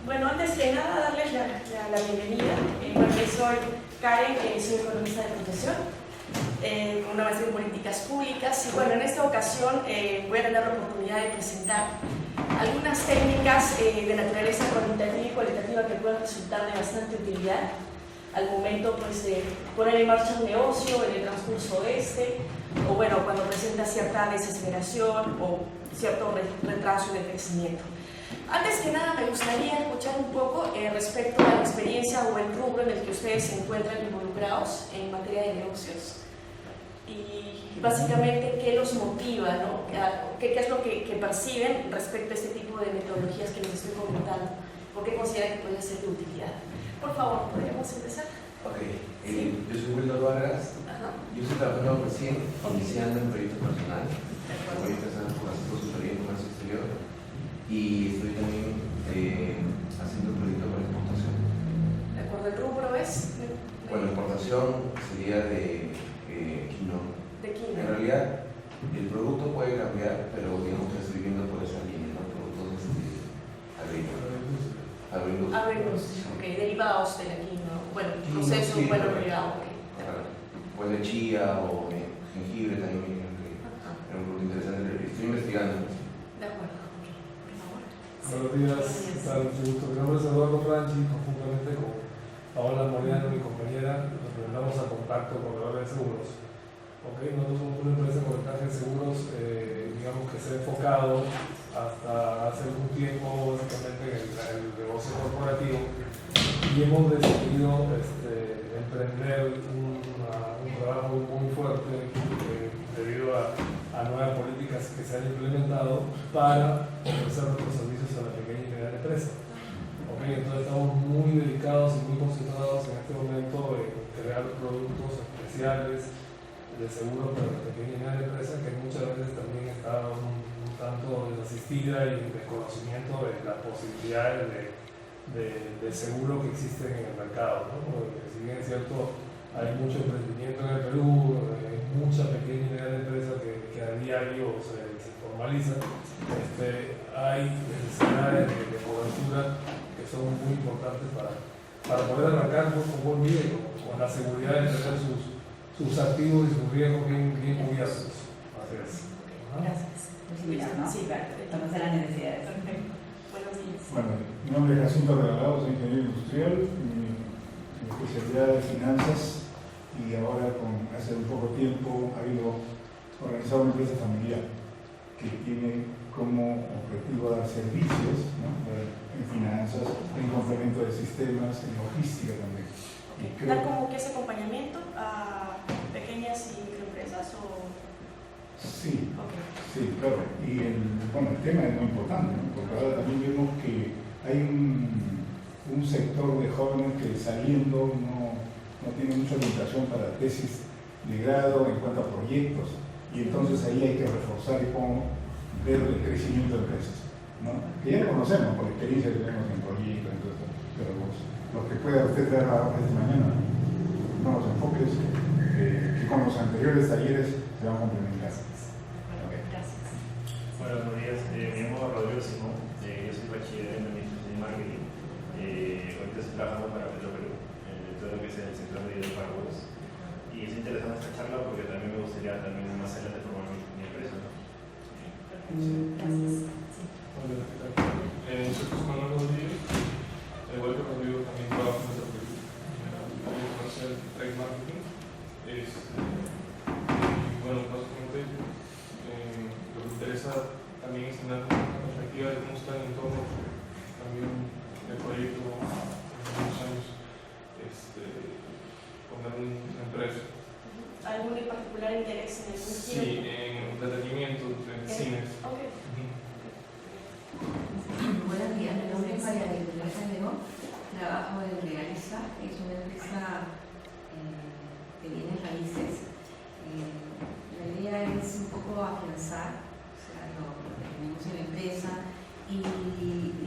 Bueno, antes que nada, darles la bienvenida. Bueno, yo soy Karen, soy economista de profesión, con una maestría en políticas públicas. Y bueno, en esta ocasión voy a tener la oportunidad de presentar algunas técnicas de naturaleza cuantitativa y cualitativa que pueden resultar de bastante utilidad al momento pues, de poner en marcha un negocio en el transcurso de o bueno, cuando presenta cierta desaceleración o cierto retraso en el crecimiento. Antes que nada, me gustaría escuchar un poco respecto a la experiencia o el rubro en el que ustedes se encuentran involucrados en materia de negocios y básicamente qué los motiva, ¿no? ¿Qué es lo que perciben respecto a este tipo de metodologías que les estoy comentando? ¿Por qué consideran que puede ser de utilidad? Por favor, ¿podríamos empezar? Ok, yo soy Wildo Vargas. Yo estoy trabajando recién, iniciando un proyecto personal. Voy a empezar por hacer consultoría en comercio exterior y estoy también haciendo un proyecto para exportación. ¿De acuerdo? ¿El rubro es? Bueno, exportación sería de quinoa. De quinoa. En realidad, el producto puede cambiar, pero digamos que estoy viendo por esa línea, ¿no? Productos agrícolas. Agroindustria, ok, derivados de la quinoa. Bueno, proceso, sí, bueno, derivado, ok. Pues de chía o jengibre también, era un producto interesante, estoy investigando. De acuerdo, ok, por favor. Buenos días, ¿qué tal? Mucho gusto. Mi nombre es Eduardo Franchi, conjuntamente con Paola Moriano, mi compañera, nos presentamos a Contacto Corredores de Seguros. Okay, nosotros somos una empresa de corretaje de seguros, digamos que se ha enfocado hasta hace algún tiempo básicamente en el negocio corporativo y hemos decidido emprender un trabajo muy fuerte debido a nuevas políticas que se han implementado para ofrecer nuestros servicios a la pequeña y mediana empresa. Okay, entonces estamos muy dedicados y muy concentrados en este momento en crear productos especiales de seguro para la pequeña y mediana empresa que muchas veces también está un tanto desasistida y desconocimiento de las posibilidades de seguro que existen en el mercado, ¿no? Porque si bien es cierto, hay mucho emprendimiento en el Perú, hay mucha pequeña y mediana empresa que a diario se formaliza, hay necesidades de cobertura que son muy importantes para poder arrancar con buen pie, con la seguridad de tener sus activos y sus riesgos bien cubiertos. Así es. Gracias. ¿No? Sí, claro. Conocer las necesidades. Perfecto. Buenos días. Bueno, mi nombre es Jacinto Regalado, soy ingeniero industrial, mi especialidad es finanzas y ahora hace un poco tiempo ha ido organizado una empresa familiar que tiene como objetivo dar servicios, ¿no? En finanzas, en complemento de sistemas, en logística también. Okay. ¿Dar como que ese acompañamiento a pequeñas y microempresas o...? Sí, okay. Sí, claro. Y el tema es muy importante, ¿no? Porque ahora también vemos que hay un sector de jóvenes que saliendo no tiene mucha orientación para tesis de grado en cuanto a proyectos. Y entonces ahí hay que reforzar y ver el crecimiento de empresas, ¿no? Que ya lo conocemos por la experiencia que tenemos en proyectos, entonces, pero los que pueda usted ver ahora de mañana, no los enfoques que con los anteriores talleres se van a complementar. Bueno, buenos días. Me llamo Rodrigo Simón. Yo soy bachiller en Administración y Marketing. Ahorita estoy trabajando para Perú, en todo lo que es el sector de hidrocarburos. Y es interesante esta charla porque también me gustaría más adelante formar mi empresa, ¿no? Gracias. Sí. Soy José Manuel Rodríguez, al igual que Rodrigo también trabajo en Perú, en comercial trade marketing. Bueno, básicamente lo que me interesa también es tener una perspectiva de cómo está el entorno, también el proyecto en unos años, poner una empresa. ¿Algún en particular interés en el Sí, en entretenimiento, en cines. Okay. Buenos días, mi nombre es María de Teresa León, trabajo en Legaliza, es una empresa de bienes raíces. La idea es un poco afianzar, o sea, lo que tenemos en la empresa y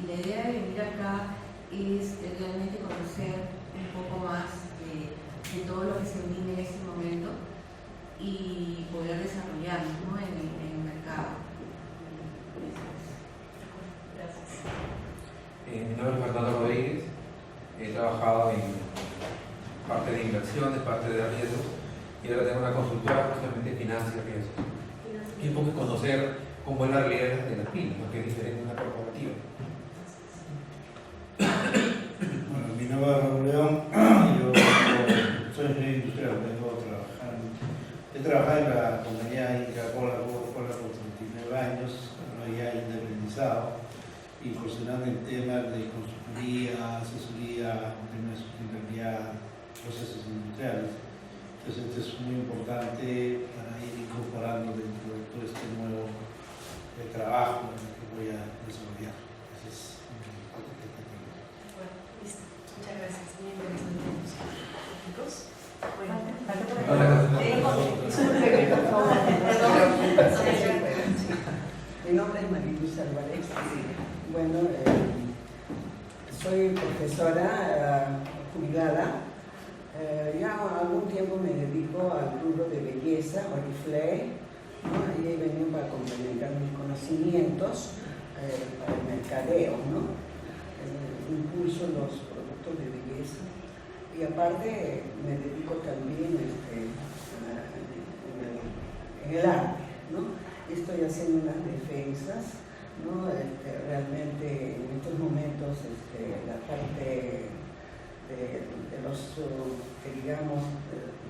la idea de venir acá es realmente conocer un poco más de todo lo que se vive en este momento y poder desarrollarnos, ¿no? en el mercado. Gracias. Mi nombre es Fernando trabajado en parte de inversiones, parte de riesgos, y ahora tengo una consultora justamente financia riesgos. Y un poco conocer cómo es la realidad de las pymes, porque es diferente a una corporativa. Bueno, mi nombre es Raúl León, yo soy ingeniero industrial, he trabajado en la compañía Coca-Cola por 39 años, ya independizado, incursionando en temas de consultoría, asesoría, temas de sustentabilidad, procesos industriales. Entonces esto es muy importante para ir incorporando dentro de todo este nuevo trabajo en el que voy a desarrollar. Ese es mi parte que tengo. Bueno, listo. Muchas gracias. Muy interesante. ¿Chicos? Bueno. Mi nombre es Mariluz Álvarez. Bueno, soy profesora jubilada. Ya algún tiempo me dedico al rubro de belleza, Oriflame, ¿no? Ahí he venido para complementar mis conocimientos para el mercadeo, ¿no? Impulso los productos de belleza y aparte me dedico también en el arte, ¿no? Estoy haciendo unas defensas, ¿no? Realmente en estos momentos la parte de los, digamos,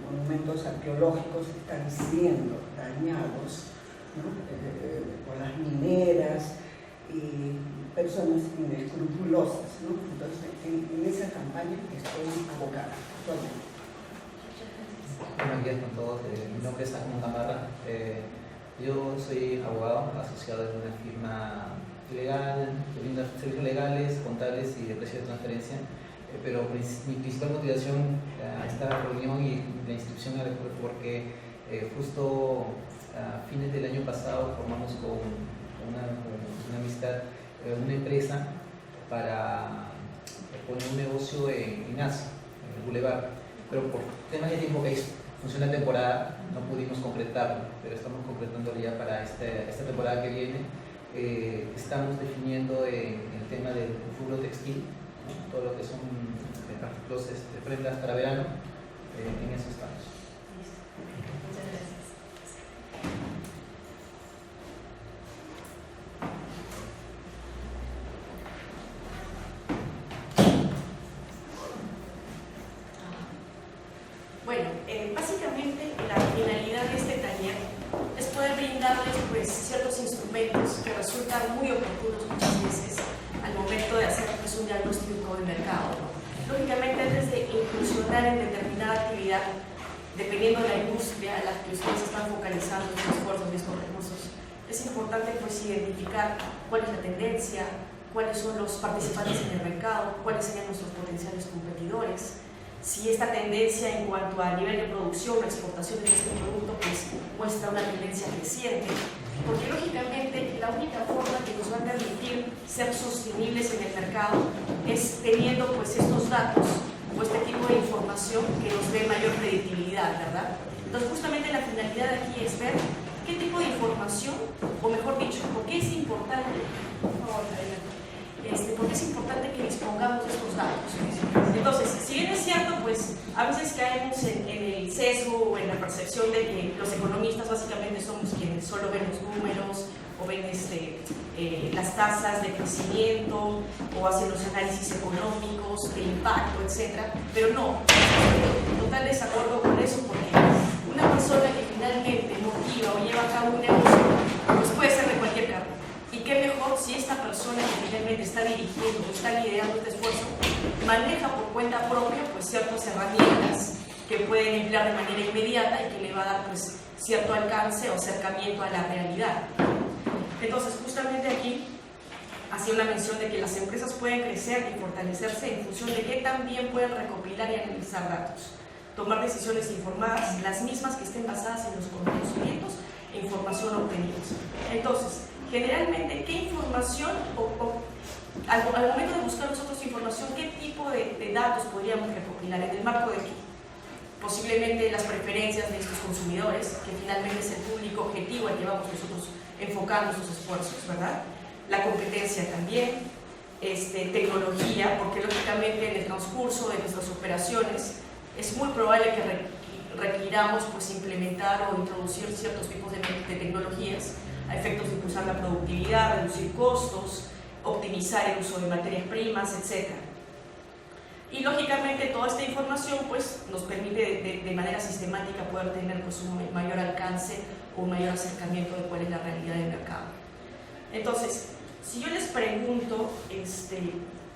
monumentos arqueológicos están siendo dañados, ¿no? Por las mineras y personas inescrupulosas, ¿no? Entonces, en esa campaña estoy abocada actualmente. Buenos días con todos, mi nombre es Agustín Gamarra. Yo soy abogado asociado en una firma legal, brinda servicios legales, contables y de precio de transferencia, pero mi principal motivación a esta reunión y la inscripción fue porque justo a fines del año pasado formamos con una amistad una empresa para poner un negocio en Asia, en el Boulevard, pero por temas de tiempo que funciona la temporada no pudimos concretarlo, pero estamos concretándolo ya para esta temporada que viene. Estamos definiendo el tema del rubro textil, ¿no? Todo lo que son artículos, prendas para verano, en eso estamos. Muchas gracias. Bueno, básicamente la finalidad de este taller es poder brindarles pues, ciertos instrumentos que resultan muy oportunos muchas veces al momento de hacer pues, un diagnóstico de mercado, ¿no? Lógicamente, antes de incursionar en determinada actividad, dependiendo de la industria a la que ustedes están focalizando sus esfuerzos y estos recursos, es importante pues, identificar cuál es la tendencia, cuáles son los participantes en el mercado, cuáles serían nuestros potenciales competidores, si esta tendencia en cuanto a nivel de producción o exportación de este producto pues, muestra una tendencia creciente, porque lógicamente la única forma que nos va a permitir ser sostenibles en el mercado es teniendo pues, estos datos o este tipo de información que nos dé mayor predictibilidad, ¿verdad? Entonces justamente la finalidad de aquí es ver qué tipo de información, o mejor dicho, por qué es importante, por favor, ¿por qué es importante que dispongamos de estos datos? Entonces, si bien es cierto, pues a veces caemos en el sesgo o en la percepción de que los economistas básicamente somos quienes solo ven los números o ven las tasas de crecimiento o hacen los análisis económicos, de impacto, etc. Pero no, estoy en total desacuerdo con eso porque una persona que finalmente motiva o lleva a cabo un negocio, pues puede ser de cualquier cargo. Y qué mejor si esta persona que finalmente está dirigiendo o está liderando este esfuerzo maneja por cuenta propia pues, ciertas herramientas que pueden emplear de manera inmediata y que le va a dar pues, cierto alcance o acercamiento a la realidad. Entonces, justamente aquí hacía una mención de que las empresas pueden crecer y fortalecerse en función de que también pueden recopilar y analizar datos, tomar decisiones informadas, las mismas que estén basadas en los conocimientos e información obtenidos. Entonces, generalmente, ¿qué información al momento de buscar nosotros información, qué tipo de datos podríamos recopilar? ¿En el marco de qué? Posiblemente las preferencias de estos consumidores, que finalmente es el público objetivo al que vamos nosotros enfocando nuestros esfuerzos, ¿verdad? La competencia también, tecnología, porque lógicamente en el transcurso de nuestras operaciones es muy probable que requiramos pues, implementar o introducir ciertos tipos de tecnologías a efectos de impulsar la productividad, reducir costos, optimizar el uso de materias primas, etc. Y lógicamente toda esta información pues, nos permite de manera sistemática poder tener pues, un mayor alcance o un mayor acercamiento de cuál es la realidad del mercado. Entonces, si yo les pregunto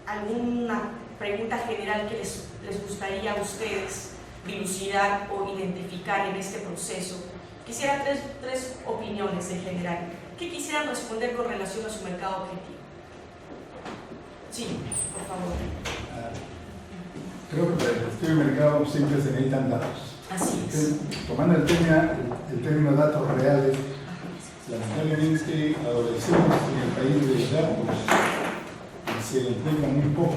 alguna pregunta general que les gustaría a ustedes dilucidar o identificar en este proceso, quisiera tres opiniones en general. ¿Qué quisieran responder con relación a su mercado objetivo? Sí, por favor. Creo que para el estudio de mercado siempre se necesitan datos. Así es. Tomando el término datos reales, lamentablemente adolecemos en el país de datos y se le encuentra muy poco.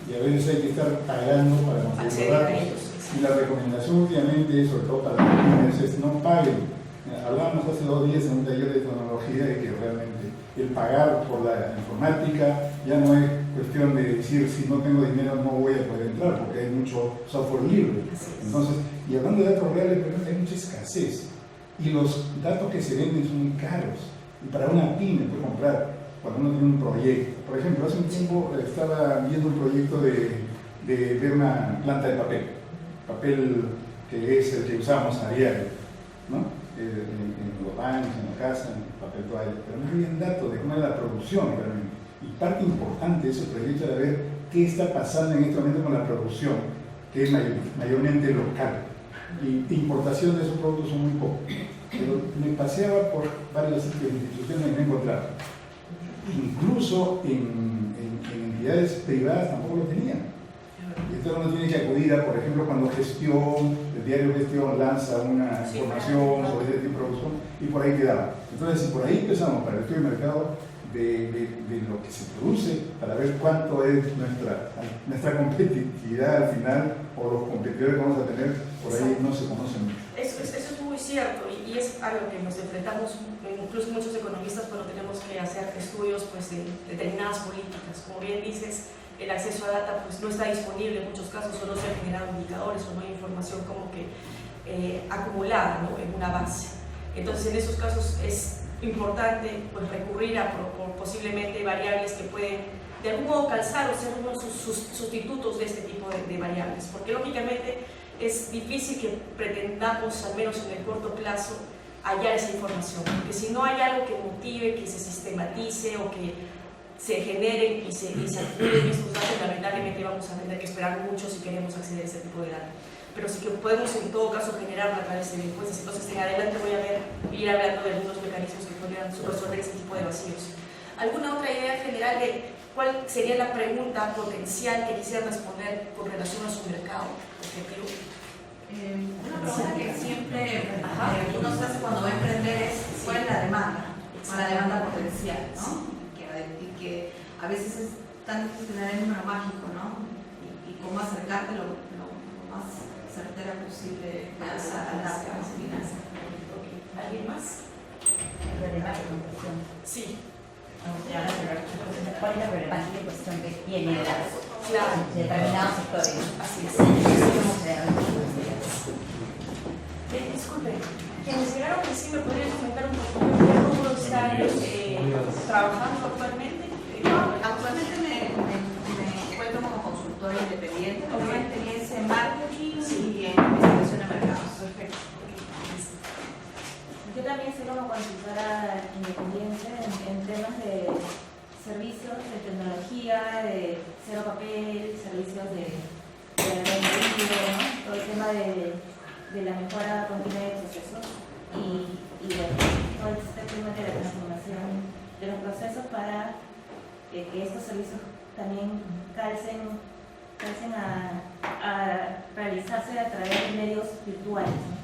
Y a veces hay que estar pagando para conseguir los datos. Y la recomendación últimamente, sobre todo para los pymes, es no paguen. Hablábamos hace 2 días en un taller de tecnología de que realmente el pagar por la informática ya no es cuestión de decir si no tengo dinero no voy a poder entrar porque hay mucho software libre. Entonces, y hablando de datos reales, hay mucha escasez y los datos que se venden son muy caros. Y para una pyme puede comprar cuando uno tiene un proyecto. Por ejemplo, hace un tiempo estaba viendo un proyecto de ver una planta de papel que es el que usamos a diario, ¿no? En los baños, en la casa, en el papel toalla, pero no había datos de cómo era la producción realmente. Y parte importante de ese proyecto era ver qué está pasando en este momento con la producción, que es mayormente local. Y importación de esos productos son muy pocos. Pero me paseaba por varios sitios de instituciones y me encontraba. Incluso en entidades privadas tampoco lo tenían. Y entonces uno tiene que acudir a, por ejemplo, cuando el diario Gestión lanza una información sobre ese tipo de producción y por ahí quedaba. Entonces, si por ahí empezamos para el estudio de mercado de lo que se produce, para ver cuánto es nuestra competitividad al final o los competidores que vamos a tener, por ahí no se conoce mucho. Eso es muy cierto y es algo que nos enfrentamos, incluso muchos economistas, cuando tenemos que hacer estudios pues, de determinadas políticas. Como bien dices, el acceso a data pues, no está disponible en muchos casos, o no se han generado indicadores o no hay información como que acumulada, ¿no? En una base. Entonces, en esos casos es importante pues, recurrir a posiblemente variables que pueden de algún modo calzar o ser unos sustitutos de este tipo de variables, porque lógicamente es difícil que pretendamos, al menos en el corto plazo, hallar esa información, porque si no hay algo que motive, que se sistematice o que se generen y se acumulen estos datos, lamentablemente vamos a tener que esperar mucho si queremos acceder a ese tipo de datos. Pero sí que podemos en todo caso generarla a través de encuestas. Entonces en adelante voy a ir hablando de algunos mecanismos que podrían resolver ese tipo de vacíos. ¿Alguna otra idea general de cuál sería la pregunta potencial que quisiera responder con relación a su mercado objetivo? Una pregunta que siempre uno se hace cuando va a emprender es ¿cuál es la demanda? ¿Cuál es la demanda potencial? ¿No? Que a veces es tan difícil tener el número mágico, ¿no? Y cómo acercarte lo más certera posible a las finanzas. ¿Alguien más? Sí. ¿Cuál es la problemática en cuestión que tiene determinados sectores? Así es. Disculpe, quienes llegaron que sí me podrían comentar un poco qué rubro están trabajando actualmente. Actualmente me encuentro como consultora independiente, con una experiencia en marketing y en investigación de mercados. Perfecto. Yo también soy como consultora independiente en temas de servicios de tecnología, de cero papel, servicios de rendido, ¿no? Todo el tema de la mejora continua de procesos y todo este tema de la transformación de los procesos para que estos servicios también calcen a realizarse a través de medios virtuales, ¿no?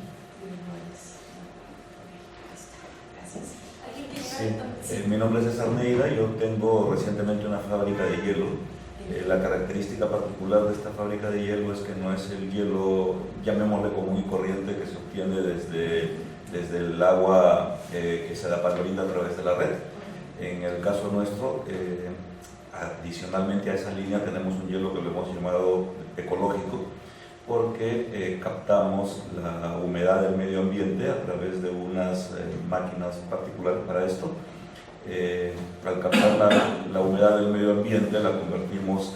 Sí, mi nombre es César Neira, yo tengo recientemente una fábrica de hielo. La característica particular de esta fábrica de hielo es que no es el hielo, llamémosle común y corriente, que se obtiene desde el agua que se da para la orina a través de la red. En el caso nuestro, adicionalmente a esa línea tenemos un hielo que lo hemos llamado ecológico, porque captamos la humedad del medio ambiente a través de unas máquinas particulares para esto. Al captar la humedad del medio ambiente la convertimos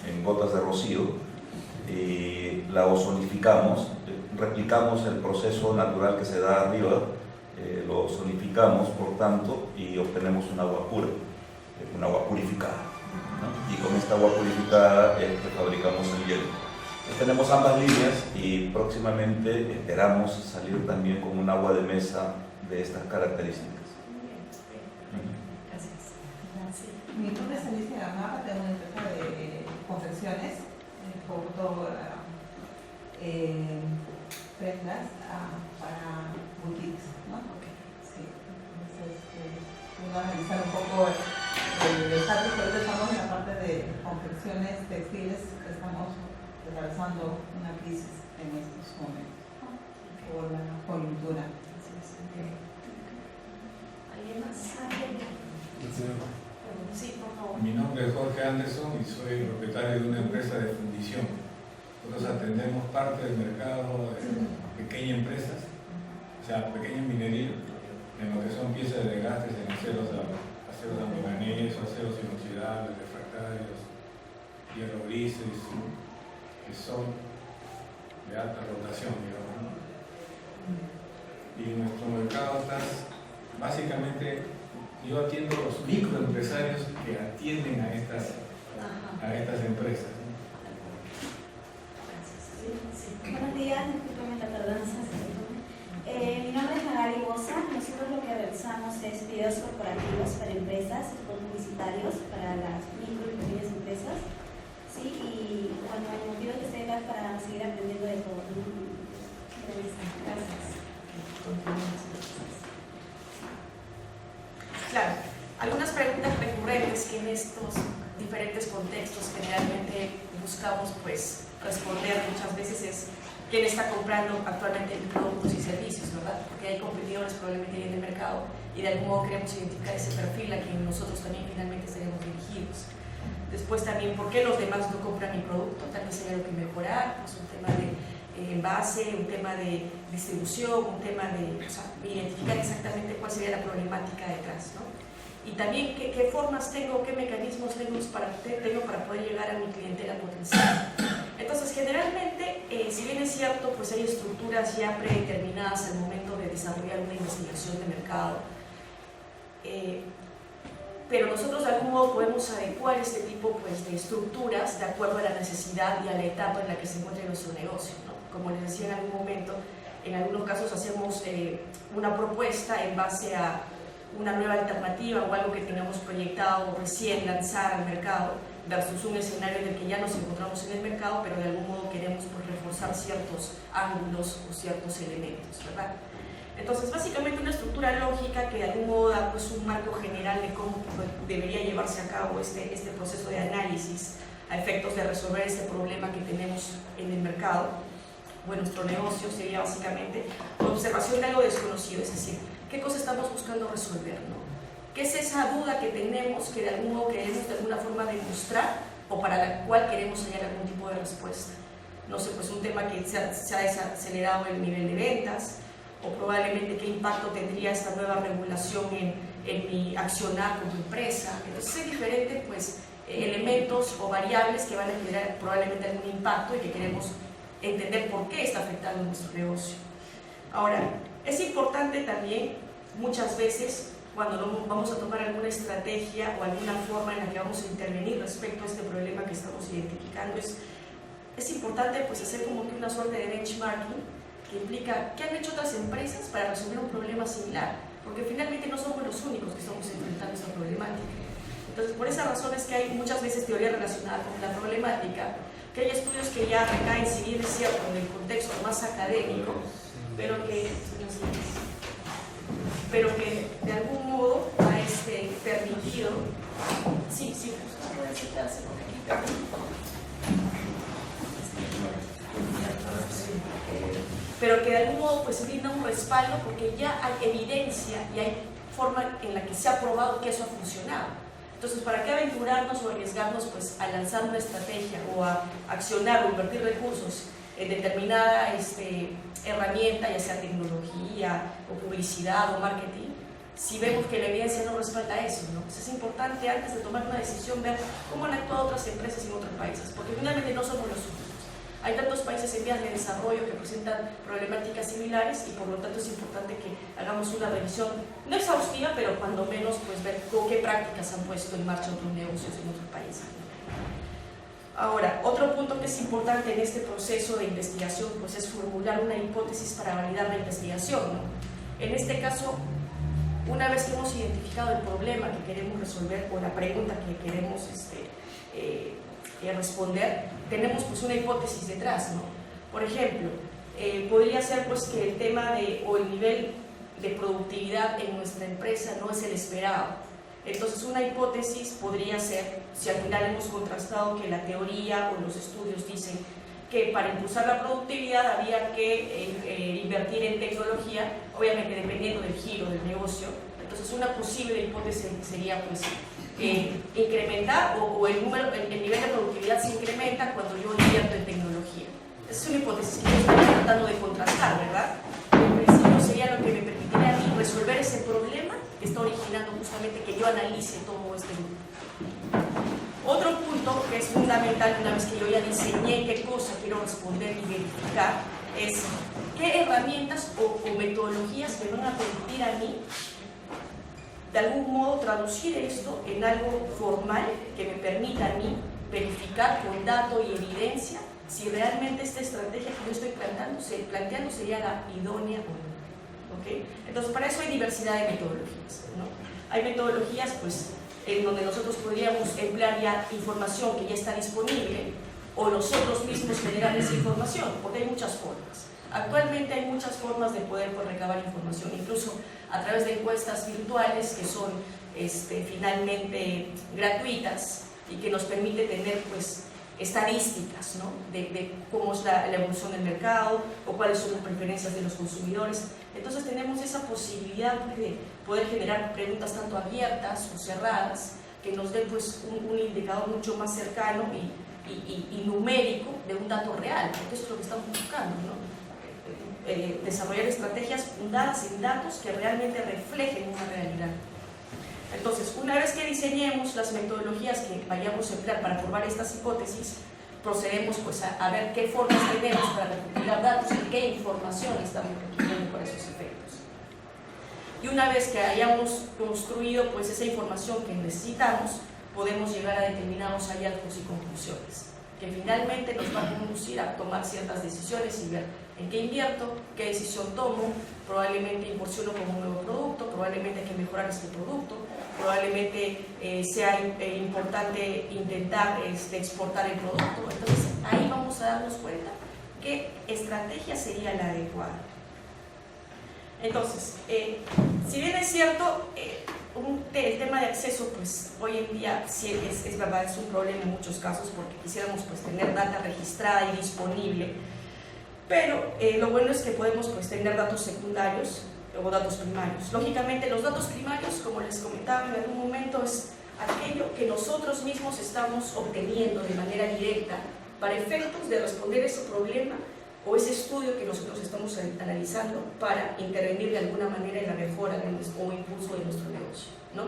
en gotas de rocío y la ozonificamos, replicamos el proceso natural que se da arriba, lo ozonificamos por tanto y obtenemos un agua pura, un agua purificada, ¿no? Y con esta agua purificada fabricamos el hielo. Tenemos ambas líneas y próximamente esperamos salir también con un agua de mesa de estas características. Mi nombre es Alicia Gamarra, tengo una empresa de confecciones, producto prendas para boutiques, ¿no? Sí. Entonces, vamos a analizar un poco el estatus que ahorita estamos en la parte de confecciones textiles, que estamos atravesando una crisis en estos momentos, ¿no? Por la coyuntura. ¿Alguien más? Sí, por favor. Mi nombre es Jorge Anderson y soy propietario de una empresa de fundición. Nosotros atendemos parte del mercado de pequeñas empresas, o sea, pequeñas minerías, en lo que son piezas de desgastes en aceros de manganeso, aceros inoxidables, refractarios, hierro grises, que son de alta rotación, digamos, ¿no? Y nuestro mercado está básicamente, yo atiendo a los microempresarios que atienden a estas empresas. Buenos días, discúlpeme la tardanza. Mi nombre es Magali Bosa. Nosotros lo que realizamos es videos corporativos para empresas, spots publicitarios para las micro y pequeñas empresas. Sí, y bueno, el motivo que estoy acá es para seguir aprendiendo de todo. Gracias. Claro, algunas preguntas recurrentes que en estos diferentes contextos generalmente buscamos pues responder muchas veces es quién está comprando actualmente productos y servicios, ¿verdad? Porque hay competidores probablemente en el mercado y de algún modo queremos identificar ese perfil a quien nosotros también finalmente estaremos dirigidos. Después también, ¿por qué los demás no compran mi producto? Tal vez haya algo que mejorar, pues un tema de envase, un tema de distribución, un tema de identificar exactamente cuál sería la problemática detrás, ¿no? Y también qué formas tengo, qué mecanismos tengo para poder llegar a mi clientela potencial. Entonces, generalmente, si bien es cierto, pues hay estructuras ya predeterminadas al momento de desarrollar una investigación de mercado, pero nosotros de algún modo podemos adecuar este tipo pues, de estructuras de acuerdo a la necesidad y a la etapa en la que se encuentra nuestro negocio, ¿no? Como les decía en algún momento, en algunos casos hacemos una propuesta en base a una nueva alternativa o algo que tengamos proyectado recién lanzar al mercado versus un escenario en el que ya nos encontramos en el mercado, pero de algún modo queremos pues, reforzar ciertos ángulos o ciertos elementos, ¿verdad? Entonces, básicamente una estructura lógica que de algún modo da pues, un marco general de cómo pues, debería llevarse a cabo este proceso de análisis a efectos de resolver este problema que tenemos en el mercado o en nuestro negocio sería básicamente la observación de algo desconocido, es decir, qué cosa estamos buscando resolver, ¿no? ¿Qué es esa duda que tenemos que de algún modo queremos de alguna forma demostrar o para la cual queremos hallar algún tipo de respuesta? No sé, pues un tema que se ha desacelerado el nivel de ventas, o probablemente qué impacto tendría esta nueva regulación en mi accionar como empresa. Entonces hay diferentes pues, elementos o variables que van a generar probablemente algún impacto y que queremos entender por qué está afectando nuestro negocio. Ahora, es importante también muchas veces cuando vamos a tomar alguna estrategia o alguna forma en la que vamos a intervenir respecto a este problema que estamos identificando, es importante pues, hacer como que una suerte de benchmarking que implica qué han hecho otras empresas para resolver un problema similar, porque finalmente no somos los únicos que estamos enfrentando esta problemática. Entonces, por esa razón es que hay muchas veces teoría relacionada con la problemática, que hay estudios que ya recaen, si bien es cierto, en el contexto más académico, pero que de algún modo ha permitido, sí, puede citarse porque aquí pero que de algún modo pues brinda un respaldo porque ya hay evidencia y hay forma en la que se ha probado que eso ha funcionado. Entonces, ¿para qué aventurarnos o arriesgarnos pues, a lanzar una estrategia o a accionar o invertir recursos en determinada herramienta, ya sea tecnología o publicidad o marketing, si vemos que la evidencia no respalda eso, ¿no? Pues es importante antes de tomar una decisión ver cómo han actuado otras empresas en otros países, porque finalmente no somos los únicos. Hay tantos países en vías de desarrollo que presentan problemáticas similares y por lo tanto es importante que hagamos una revisión, no exhaustiva, pero cuando menos pues ver qué prácticas han puesto en marcha otros negocios en otros países. Ahora, otro punto que es importante en este proceso de investigación pues es formular una hipótesis para validar la investigación, ¿no? En este caso, una vez que hemos identificado el problema que queremos resolver o la pregunta que queremos responder, tenemos pues una hipótesis detrás, ¿no? Por ejemplo, podría ser pues que el tema o el nivel de productividad en nuestra empresa no es el esperado. Entonces una hipótesis podría ser, si al final hemos contrastado que la teoría o los estudios dicen que para impulsar la productividad había que invertir en tecnología, obviamente dependiendo del giro del negocio. Entonces una posible hipótesis sería pues incrementar o el nivel de productividad se incrementa cuando yo invierto en tecnología. Esa es una hipótesis que yo estoy tratando de contrastar, ¿verdad? En principio sería lo que me permitiría a mí resolver ese problema que está originando justamente que yo analice todo este grupo. Otro punto que es fundamental una vez que yo ya diseñé qué cosa quiero responder y verificar es qué herramientas o metodologías me van a permitir a mí de algún modo traducir esto en algo formal que me permita a mí verificar con dato y evidencia si realmente esta estrategia que yo estoy planteando sería la idónea o no. ¿Okay? Entonces, para eso hay diversidad de metodologías, ¿no? Hay metodologías pues, en donde nosotros podríamos emplear ya información que ya está disponible o nosotros mismos generar esa información, porque hay muchas formas. Actualmente hay muchas formas de poder recabar información, incluso a través de encuestas virtuales que son finalmente gratuitas y que nos permite tener pues, estadísticas, ¿no? de cómo es la evolución del mercado o cuáles son las preferencias de los consumidores. Entonces tenemos esa posibilidad de poder generar preguntas tanto abiertas o cerradas que nos den pues, un indicador mucho más cercano y numérico de un dato real, porque eso es lo que estamos buscando, ¿no? Desarrollar estrategias fundadas en datos que realmente reflejen una realidad. Entonces, una vez que diseñemos las metodologías que vayamos a emplear para formar estas hipótesis, procedemos pues, a ver qué formas tenemos para recopilar datos y qué información estamos requiriendo para esos efectos. Y una vez que hayamos construido pues, esa información que necesitamos, podemos llegar a determinados hallazgos y conclusiones, que finalmente nos van a conducir a tomar ciertas decisiones y ver en qué invierto, qué decisión tomo, probablemente incursiono con un nuevo producto, probablemente hay que mejorar este producto, probablemente sea importante intentar exportar el producto. Entonces ahí vamos a darnos cuenta qué estrategia sería la adecuada. Entonces, si bien es cierto, el tema de acceso, pues hoy en día sí es verdad, es un problema en muchos casos porque quisiéramos pues, tener data registrada y disponible, pero lo bueno es que podemos pues, tener datos secundarios o datos primarios. Lógicamente los datos primarios, como les comentaba en algún momento, es aquello que nosotros mismos estamos obteniendo de manera directa para efectos de responder ese problema o ese estudio que nosotros estamos analizando para intervenir de alguna manera en la mejora o impulso de nuestro negocio, ¿no?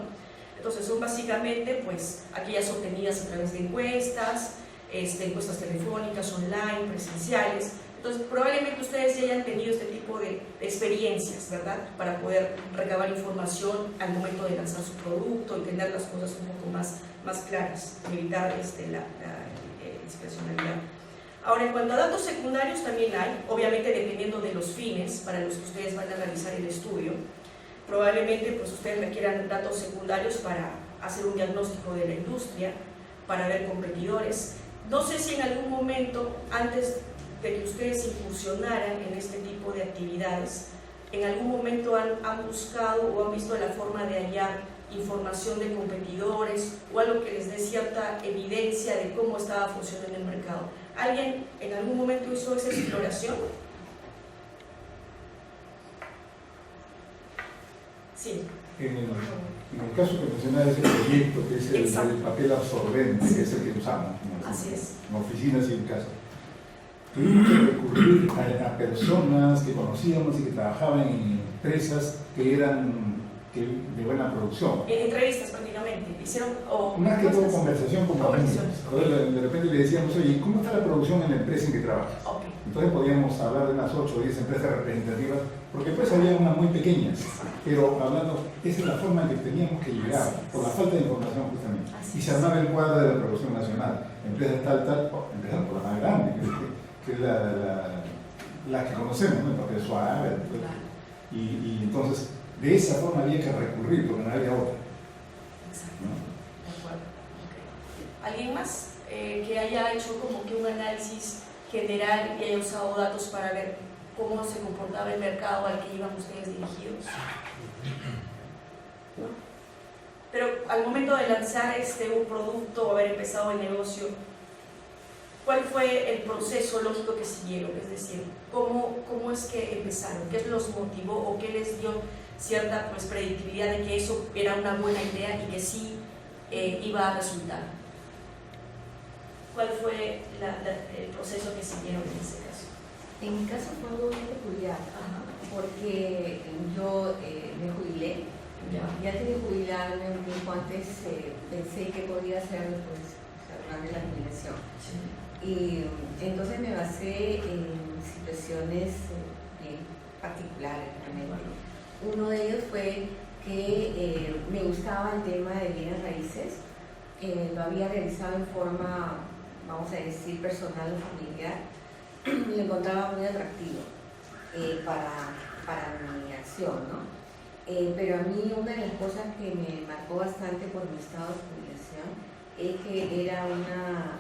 Entonces son básicamente pues, aquellas obtenidas a través de encuestas, encuestas telefónicas, online, presenciales. Entonces probablemente ustedes ya hayan tenido este tipo de experiencias, ¿verdad? Para poder recabar información al momento de lanzar su producto y tener las cosas un poco más claras, evitar la discrecionalidad. Ahora, en cuanto a datos secundarios también hay, obviamente dependiendo de los fines para los que ustedes van a realizar el estudio, probablemente pues, ustedes requieran datos secundarios para hacer un diagnóstico de la industria, para ver competidores. No sé si en algún momento, antes de que ustedes incursionaran en este tipo de actividades, en algún momento han buscado o han visto la forma de hallar información de competidores o algo que les dé cierta evidencia de cómo estaba funcionando el mercado. ¿Alguien en algún momento hizo esa exploración? Sí. En el caso que mencionaba ese proyecto, que es el del papel absorbente, que es el que usamos en oficinas y en casa, tuvimos que recurrir a personas que conocíamos y que trabajaban en empresas que eran de buena producción. En entrevistas prácticamente, hicieron... Más que todo conversación con amigos. De repente le decíamos, oye, ¿cómo está la producción en la empresa en que trabajas? Entonces podíamos hablar de unas 8 o 10 empresas representativas, porque pues había unas muy pequeñas, pero hablando, esa es la forma en que teníamos que llegar, por la falta de información justamente. Y se armaba el cuadro de la producción nacional, empresas tal, empezando por la más grande, que es la que conocemos, ¿no? El papel suave, y entonces de esa forma había que recurrir, porque no había otra. ¿No? De acuerdo. ¿Alguien más que haya hecho como que un análisis general y haya usado datos para ver cómo se comportaba el mercado al que iban ustedes dirigidos? ¿No? Pero al momento de lanzar un producto o haber empezado el negocio, ¿cuál fue el proceso lógico que siguieron? Es decir, ¿cómo es que empezaron? ¿Qué los motivó o qué les dio cierta predictibilidad de que eso era una buena idea y que sí iba a resultar? ¿Cuál fue el proceso que siguieron en ese caso? En mi caso fue algo muy peculiar, porque yo me jubilé, ya antes de jubilarme un tiempo antes pensé que podía hacer después de la jubilación. Y entonces me basé en situaciones bien particulares realmente. Uno de ellos fue que me gustaba el tema de bienes raíces, lo había realizado en forma, vamos a decir, personal o familiar, y lo encontraba muy atractivo para mi acción, ¿no? Pero a mí una de las cosas que me marcó bastante por mi estado de jubilación es que era una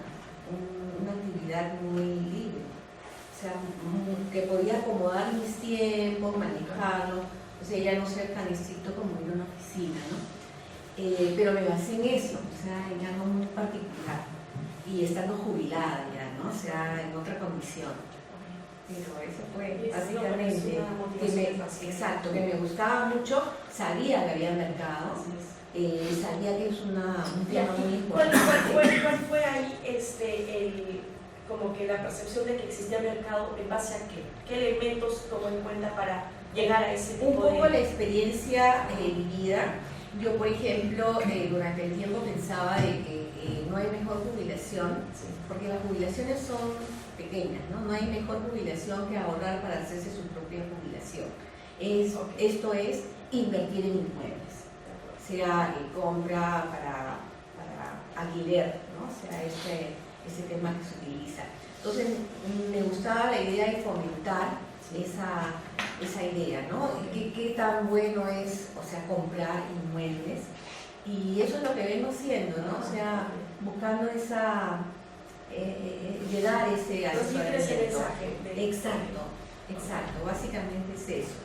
actividad muy libre, o sea, que podía acomodar mis tiempos, manejarlo, o sea, ya no ser tan estricto como ir a una oficina, ¿no? Pero me basé en eso, o sea, en algo muy particular, y estando jubilada ya, ¿no? O sea, en otra condición. Pero eso fue básicamente que me gustaba mucho, sabía que había mercado, sabía que es un tema muy importante. ¿Cuál fue ahí como que la percepción de que existía mercado en base a qué? ¿Qué elementos tomó en cuenta para llegar a ese tipo de...? Un poco la experiencia vivida. Yo, por ejemplo, durante el tiempo pensaba de que no hay mejor jubilación, porque las jubilaciones son pequeñas, ¿no? No hay mejor jubilación que ahorrar para hacerse su propia jubilación. Esto es invertir en inmuebles, sea compra para alquiler, ¿no? O sea, ese tema que se utiliza. Entonces, me gustaba la idea de fomentar esa idea, ¿no? ¿Qué tan bueno es, o sea, comprar inmuebles? Y eso es lo que vengo haciendo, ¿no? O sea, buscando de dar ese asesoramiento. Exacto, básicamente es eso,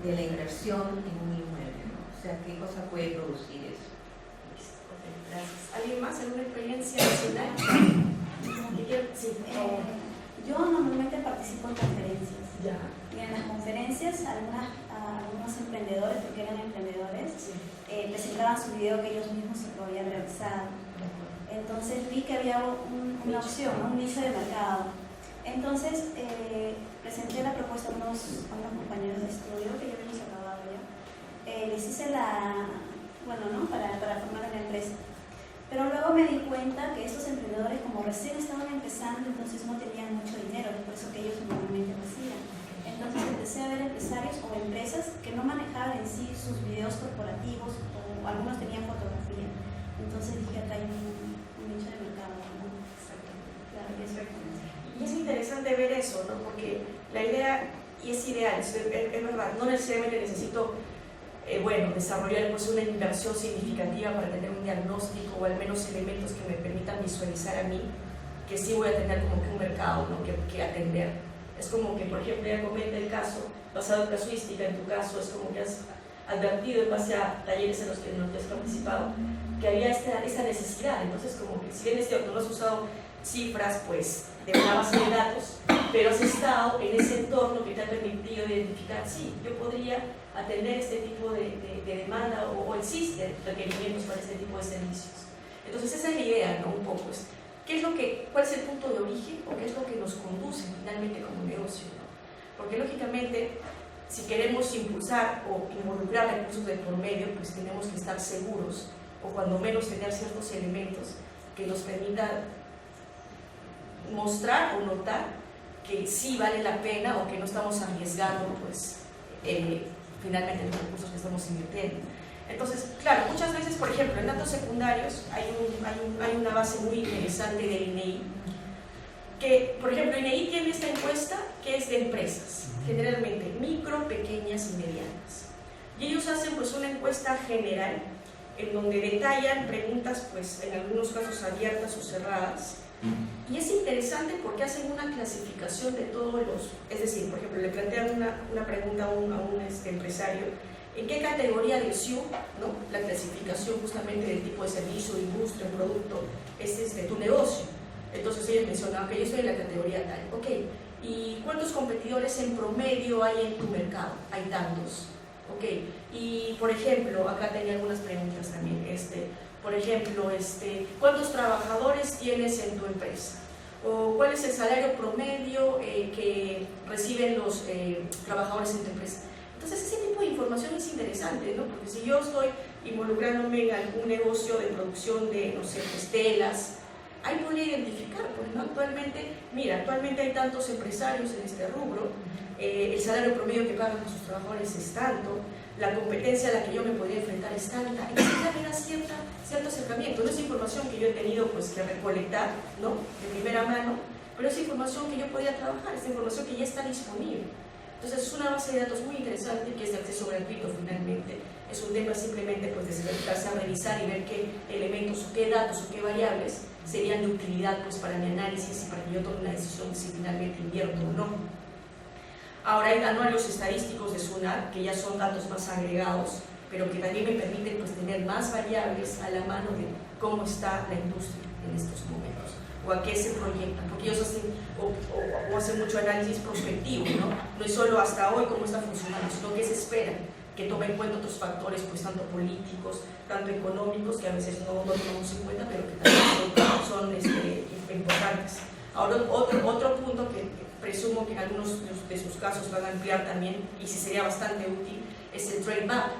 de la inversión en un inmueble, ¿no? O sea, ¿qué cosa puede producir eso? Gracias. ¿Alguien más? ¿Alguna experiencia adicional? Sí, por favor. Yo normalmente participo en conferencias. Ya. Y en las conferencias algunos emprendedores, porque eran emprendedores, presentaban su video que ellos mismos se habían realizado. Entonces vi que había una opción, un nicho de mercado. Entonces presenté la propuesta a unos compañeros de estudio que ya habíamos acabado ya. Les hice para formar una empresa. Pero luego me di cuenta que estos emprendedores, como recién estaban empezando, entonces no tenían mucho dinero, por eso que ellos normalmente lo hacían. Entonces empecé a ver empresarios o empresas que no manejaban en sí sus videos corporativos, o algunos tenían fotografía. Entonces dije, acá hay un nicho de mercado, ¿no? Claro, y es interesante ver eso, ¿no? Porque la idea, y es ideal, es verdad, no necesariamente necesito desarrollar una inversión significativa para tener un diagnóstico o al menos elementos que me permitan visualizar a mí que sí voy a tener como que un mercado, ¿no? que atender. Es como que, por ejemplo, ya comenta el caso, basado en casuística, en tu caso, es como que has advertido en base a talleres en los que has participado, que había esa necesidad. Entonces, como que si bien es cierto, no has usado cifras, pues, de una base de datos, pero has estado en ese entorno que te ha permitido identificar, sí, yo podría atender este tipo de demanda o existen requerimientos para este tipo de servicios. Entonces esa es la idea, ¿no? Un poco es, ¿cuál es el punto de origen o qué es lo que nos conduce finalmente como negocio, ¿no? Porque lógicamente si queremos impulsar o involucrar recursos de por medio, pues tenemos que estar seguros o cuando menos tener ciertos elementos que nos permitan mostrar o notar que sí vale la pena o que no estamos arriesgando pues finalmente los recursos que estamos invirtiendo. Entonces, claro, muchas veces, por ejemplo, en datos secundarios hay una base muy interesante del INEI, que, por ejemplo, INEI tiene esta encuesta que es de empresas, generalmente micro, pequeñas y medianas. Y ellos hacen pues una encuesta general en donde detallan preguntas, pues en algunos casos abiertas o cerradas. Y es interesante porque hacen una clasificación de todos los, es decir, por ejemplo, le plantean una pregunta a un empresario, ¿en qué categoría del SIU, ¿no? La clasificación justamente del tipo de servicio, industria, producto, es de tu negocio? Entonces ellos mencionaban que yo estoy en la categoría tal, ok, ¿y cuántos competidores en promedio hay en tu mercado? Hay tantos, ok, y por ejemplo, acá tenía algunas preguntas también, por ejemplo, ¿cuántos trabajadores tienes en tu empresa? ¿O cuál es el salario promedio que reciben los trabajadores en tu empresa? Entonces ese tipo de información es interesante, ¿no? Porque si yo estoy involucrándome en algún negocio de producción de, no sé, pues, telas, ahí podría identificar, pues, ¿no? Actualmente hay tantos empresarios en este rubro, el salario promedio que pagan a sus trabajadores es tanto, la competencia a la que yo me podría enfrentar es tanta, entonces ya me da cierto acercamiento. No es información que yo he tenido pues, que recolectar, ¿no? De primera mano, pero es información que yo podía trabajar, es información que ya está disponible. Entonces es una base de datos muy interesante que es de acceso gratuito finalmente. Es un tema simplemente pues, de sentarse a revisar y ver qué elementos o qué datos o qué variables serían de utilidad pues, para mi análisis y para que yo tome una decisión si finalmente invierto o no. Ahora hay anuarios estadísticos de SUNAT que ya son datos más agregados, pero que también me permiten pues, tener más variables a la mano de cómo está la industria en estos momentos o a qué se proyectan, porque ellos hacen, hacen mucho análisis prospectivo, ¿no? No es solo hasta hoy cómo está funcionando, sino que se espera que tome en cuenta otros factores, pues tanto políticos, tanto económicos, que a veces no tomamos en cuenta, pero que también son importantes. Ahora, otro punto que presumo que en algunos de sus casos van a ampliar también, y sí sería bastante útil, es el Trade Map,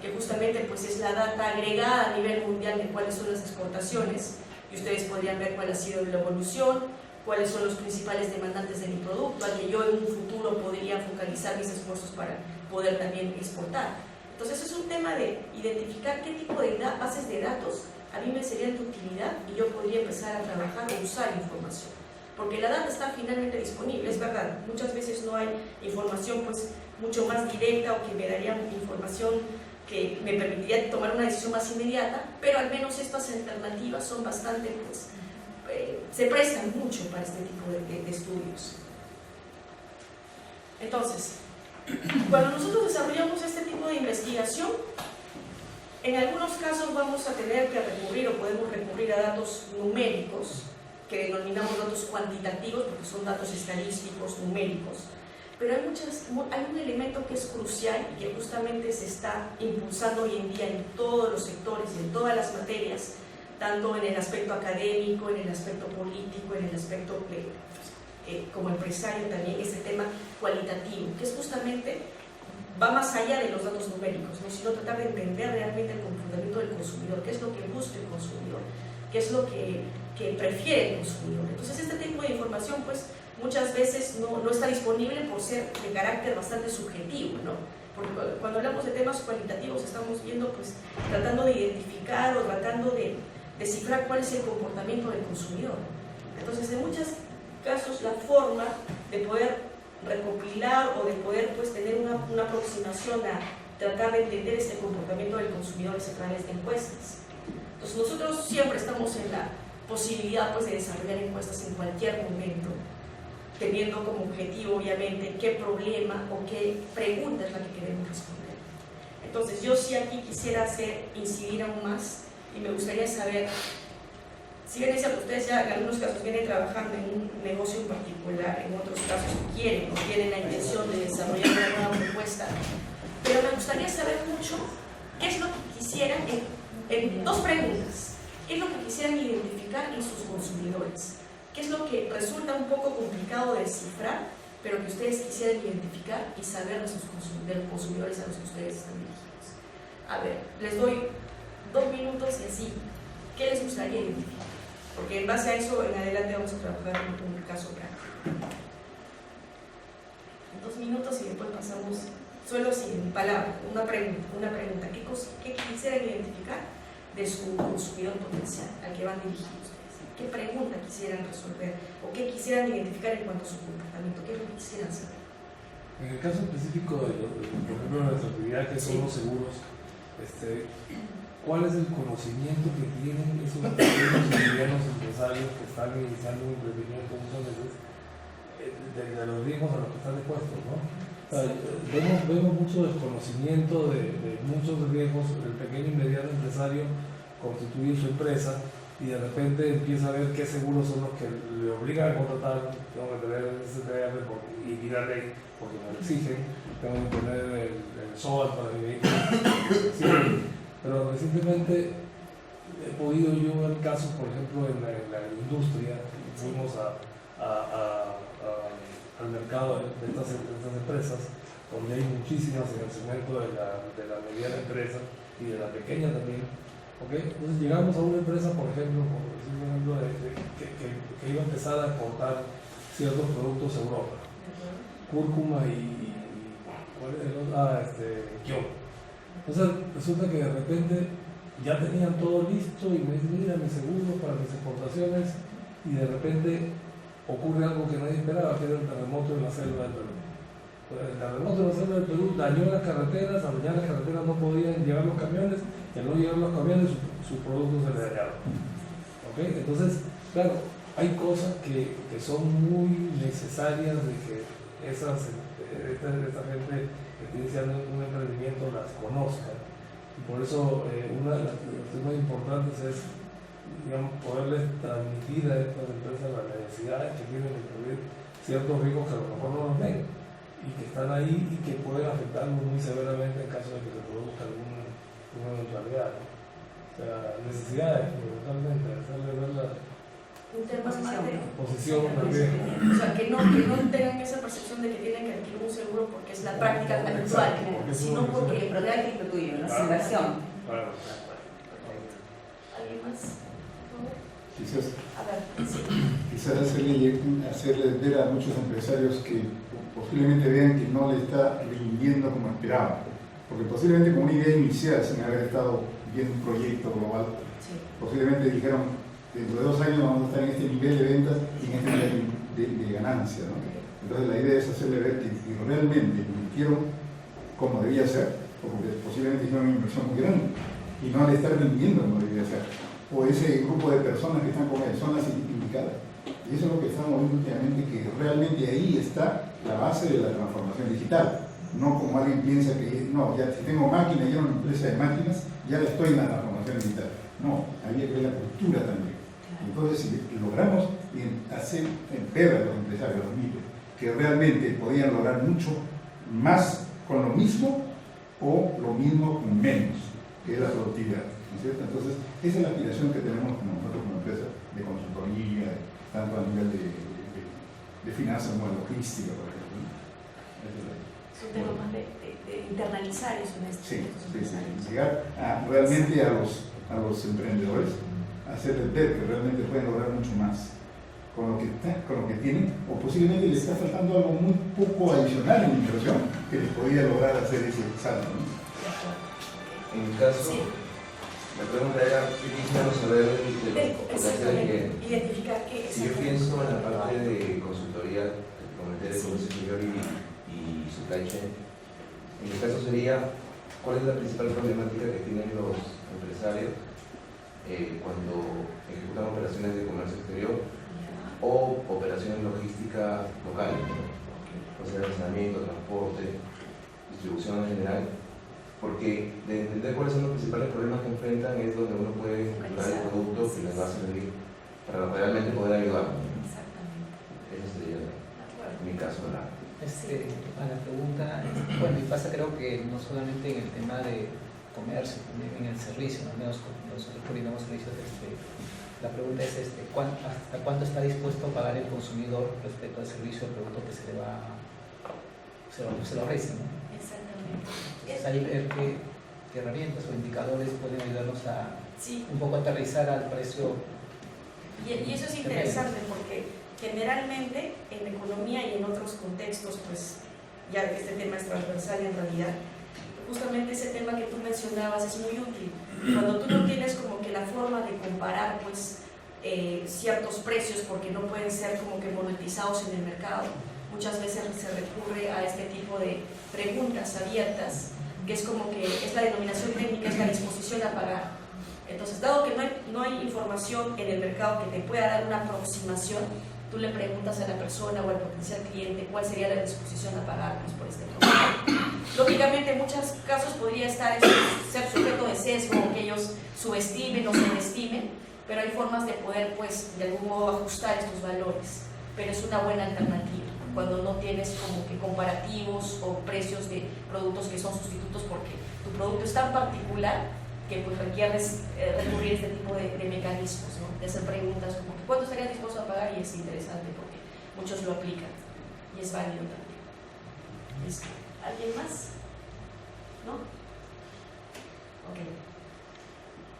que justamente pues, es la data agregada a nivel mundial de cuáles son las exportaciones, y ustedes podrían ver cuál ha sido la evolución, cuáles son los principales demandantes de mi producto, al que yo en un futuro podría focalizar mis esfuerzos para poder también exportar. Entonces es un tema de identificar qué tipo de bases de datos a mí me serían de utilidad y yo podría empezar a trabajar o usar información. Porque la data está finalmente disponible, es verdad, muchas veces no hay información pues, mucho más directa o que me daría información que me permitiría tomar una decisión más inmediata, pero al menos estas alternativas son bastante, pues, se prestan mucho para este tipo de estudios. Entonces, cuando nosotros desarrollamos este tipo de investigación, en algunos casos vamos a tener que recurrir o podemos recurrir a datos numéricos, que denominamos datos cuantitativos porque son datos estadísticos, numéricos. Pero hay un elemento que es crucial y que justamente se está impulsando hoy en día en todos los sectores y en todas las materias, tanto en el aspecto académico, en el aspecto político, en el aspecto como empresario también, este tema cualitativo, que es justamente, va más allá de los datos numéricos, ¿no? Sino tratar de entender realmente el comportamiento del consumidor, qué es lo que busca el consumidor, qué es lo que prefiere el consumidor. Entonces este tipo de información pues muchas veces no está disponible por ser de carácter bastante subjetivo, ¿no? Porque cuando hablamos de temas cualitativos estamos viendo pues tratando de identificar o tratando de descifrar cuál es el comportamiento del consumidor. Entonces en muchos casos la forma de poder recopilar o de poder pues tener una aproximación a tratar de entender este comportamiento del consumidor es a través de encuestas. Entonces nosotros siempre estamos en la posibilidad pues, de desarrollar encuestas en cualquier momento, teniendo como objetivo obviamente qué problema o qué pregunta es la que queremos responder. Entonces yo sí aquí quisiera incidir aún más y me gustaría saber, si bien es cierto, ustedes ya en algunos casos vienen trabajando en un negocio en particular, en otros casos quieren o tienen la intención de desarrollar una nueva propuesta, pero me gustaría saber mucho qué es lo que quisieran, en dos preguntas, qué es lo que quisieran identificar en sus consumidores, qué es lo que resulta un poco complicado de descifrar, pero que ustedes quisieran identificar y saber de los consumidores a los que ustedes están dirigidos. A ver, les doy 2 minutos y así, ¿qué les gustaría identificar? Porque en base a eso, en adelante vamos a trabajar en un caso práctico. 2 minutos y después pasamos, solo sin palabras, una pregunta. ¿Qué quisieran identificar de su consumidor potencial al que van dirigidos ustedes? ¿Qué pregunta quisieran resolver o qué quisieran identificar en cuanto a su comportamiento? ¿Qué es lo que quisieran saber? En el caso específico de por ejemplo, de nuestra actividad, que son los seguros, ¿cuál es el conocimiento que tienen esos pequeños y medianos empresarios que están iniciando un emprendimiento muchas veces de los riesgos a los que están expuestos, ¿no? O sea, vemos mucho desconocimiento de muchos riesgos. El pequeño y mediano empresario constituye su empresa y de repente empieza a ver qué seguros son los que le obligan a contratar. Tengo que tener el STR y ir a ley porque me lo exigen, tengo que tener el SOAT para mi vehículo. Sí, pero recientemente he podido yo ver casos, por ejemplo, en la industria. Fuimos al mercado de estas empresas, donde hay muchísimas en el segmento de la mediana empresa y de la pequeña también. ¿Okay? Entonces llegamos a una empresa, por ejemplo, que iba a empezar a exportar ciertos productos a Europa, cúrcuma y ¿cuál es el otro? Kion. Entonces resulta que de repente ya tenían todo listo y me dicen, mira, mi seguro para mis exportaciones, y de repente ocurre algo que nadie esperaba, que era el terremoto en la selva del Perú. El terremoto en la selva del Perú dañó las carreteras, al dañar las carreteras no podían llegar los camiones, y al no llegar los camiones sus productos se le dañaron. ¿Okay? Entonces, claro, hay cosas que son muy necesarias de que esta gente que esté iniciando un emprendimiento las conozca. Y por eso uno de los temas importantes es, digamos, poderles transmitir a estas empresas las necesidades que tienen de cubrir ciertos riesgos que a lo mejor no los ven y que están ahí y que pueden afectarlos muy severamente en caso de que se produzca alguna eventualidad, ¿no? O sea, necesidades, fundamentalmente, hacerle ver la un tema más de posición de riesgo. O sea, que no tengan esa percepción de que tienen que adquirir un seguro porque es la práctica habitual, sino porque el producto tuyo, ¿no? Es inversión. Claro. ¿Alguien más? Quizás hacerle ver a muchos empresarios que posiblemente vean que no le está rindiendo como esperaban, porque posiblemente con una idea inicial, sin haber estado viendo un proyecto global, posiblemente dijeron, dentro de 2 años vamos a estar en este nivel de ventas y en este nivel de ganancia, ¿no? Entonces la idea es hacerle ver que realmente invirtieron como debía ser, porque posiblemente hicieron una inversión muy grande y no le están rindiendo como debía ser, o ese grupo de personas que están con él son las indicadas. Y eso es lo que estamos viendo últimamente, que realmente ahí está la base de la transformación digital. No como alguien piensa que, no, ya si tengo máquina, ya una empresa de máquinas, ya estoy en la transformación digital. No, había que ver la cultura también. Entonces, si logramos hacer ver a los empresarios, los MIPES, que realmente podían lograr mucho más con lo mismo o lo mismo con menos, que es la productividad, ¿no es cierto? Entonces, esa es la aspiración que tenemos nosotros como empresa de consultoría, tanto a nivel de finanzas como de logística, por ejemplo, ¿no? Es un tema más de internalizar eso en este sí. Llegar realmente a los emprendedores, hacerles ver que realmente pueden lograr mucho más con lo que tienen, o posiblemente les está faltando algo muy poco adicional en inversión que les podría lograr hacer ese salto, ¿no? En mi caso, la pregunta era, yo quisiera saber identificar qué es. Si yo pienso en la parte de consultoría, que comenté de comercio exterior y supply chain, en mi caso sería, ¿cuál es la principal problemática que tienen los empresarios cuando ejecutan operaciones de comercio exterior o operaciones logística local, o sea, almacenamiento, transporte, distribución en general? Porque de entender cuáles son los principales problemas que enfrentan es donde uno puede estructurar el producto que les va a servir para realmente poder ayudar. Ese sería, en mi caso, A la pregunta, bueno, y pasa creo que no solamente en el tema de comercio, también en el servicio, al menos nosotros coordinamos servicios, la pregunta es ¿hasta cuánto está dispuesto a pagar el consumidor respecto al servicio o producto que se le ofrece, ¿no? Exactamente. Entonces, ahí ver qué herramientas o indicadores pueden ayudarnos a un poco aterrizar al precio. Y eso es interesante porque generalmente en economía y en otros contextos, pues ya este tema es transversal en realidad, justamente ese tema que tú mencionabas es muy útil. Cuando tú no tienes como que la forma de comparar pues ciertos precios porque no pueden ser como que monetizados en el mercado, muchas veces se recurre a este tipo de preguntas abiertas, que es como que es la denominación técnica, es la disposición a pagar. Entonces, dado que no hay información en el mercado que te pueda dar una aproximación, tú le preguntas a la persona o al potencial cliente cuál sería la disposición a pagar pues, por este producto. Lógicamente, en muchos casos podría ser sujeto de sesgo, que ellos subestimen o subestimen, pero hay formas de poder, pues, de algún modo ajustar estos valores. Pero es una buena alternativa cuando no tienes como que comparativos o precios de productos que son sustitutos, porque tu producto es tan particular que pues requieres recurrir a este tipo de mecanismos, ¿no? De hacer preguntas como que ¿cuánto estarías dispuesto a pagar? Y es interesante porque muchos lo aplican y es válido también. ¿Listo? ¿Alguien más? ¿No? Ok.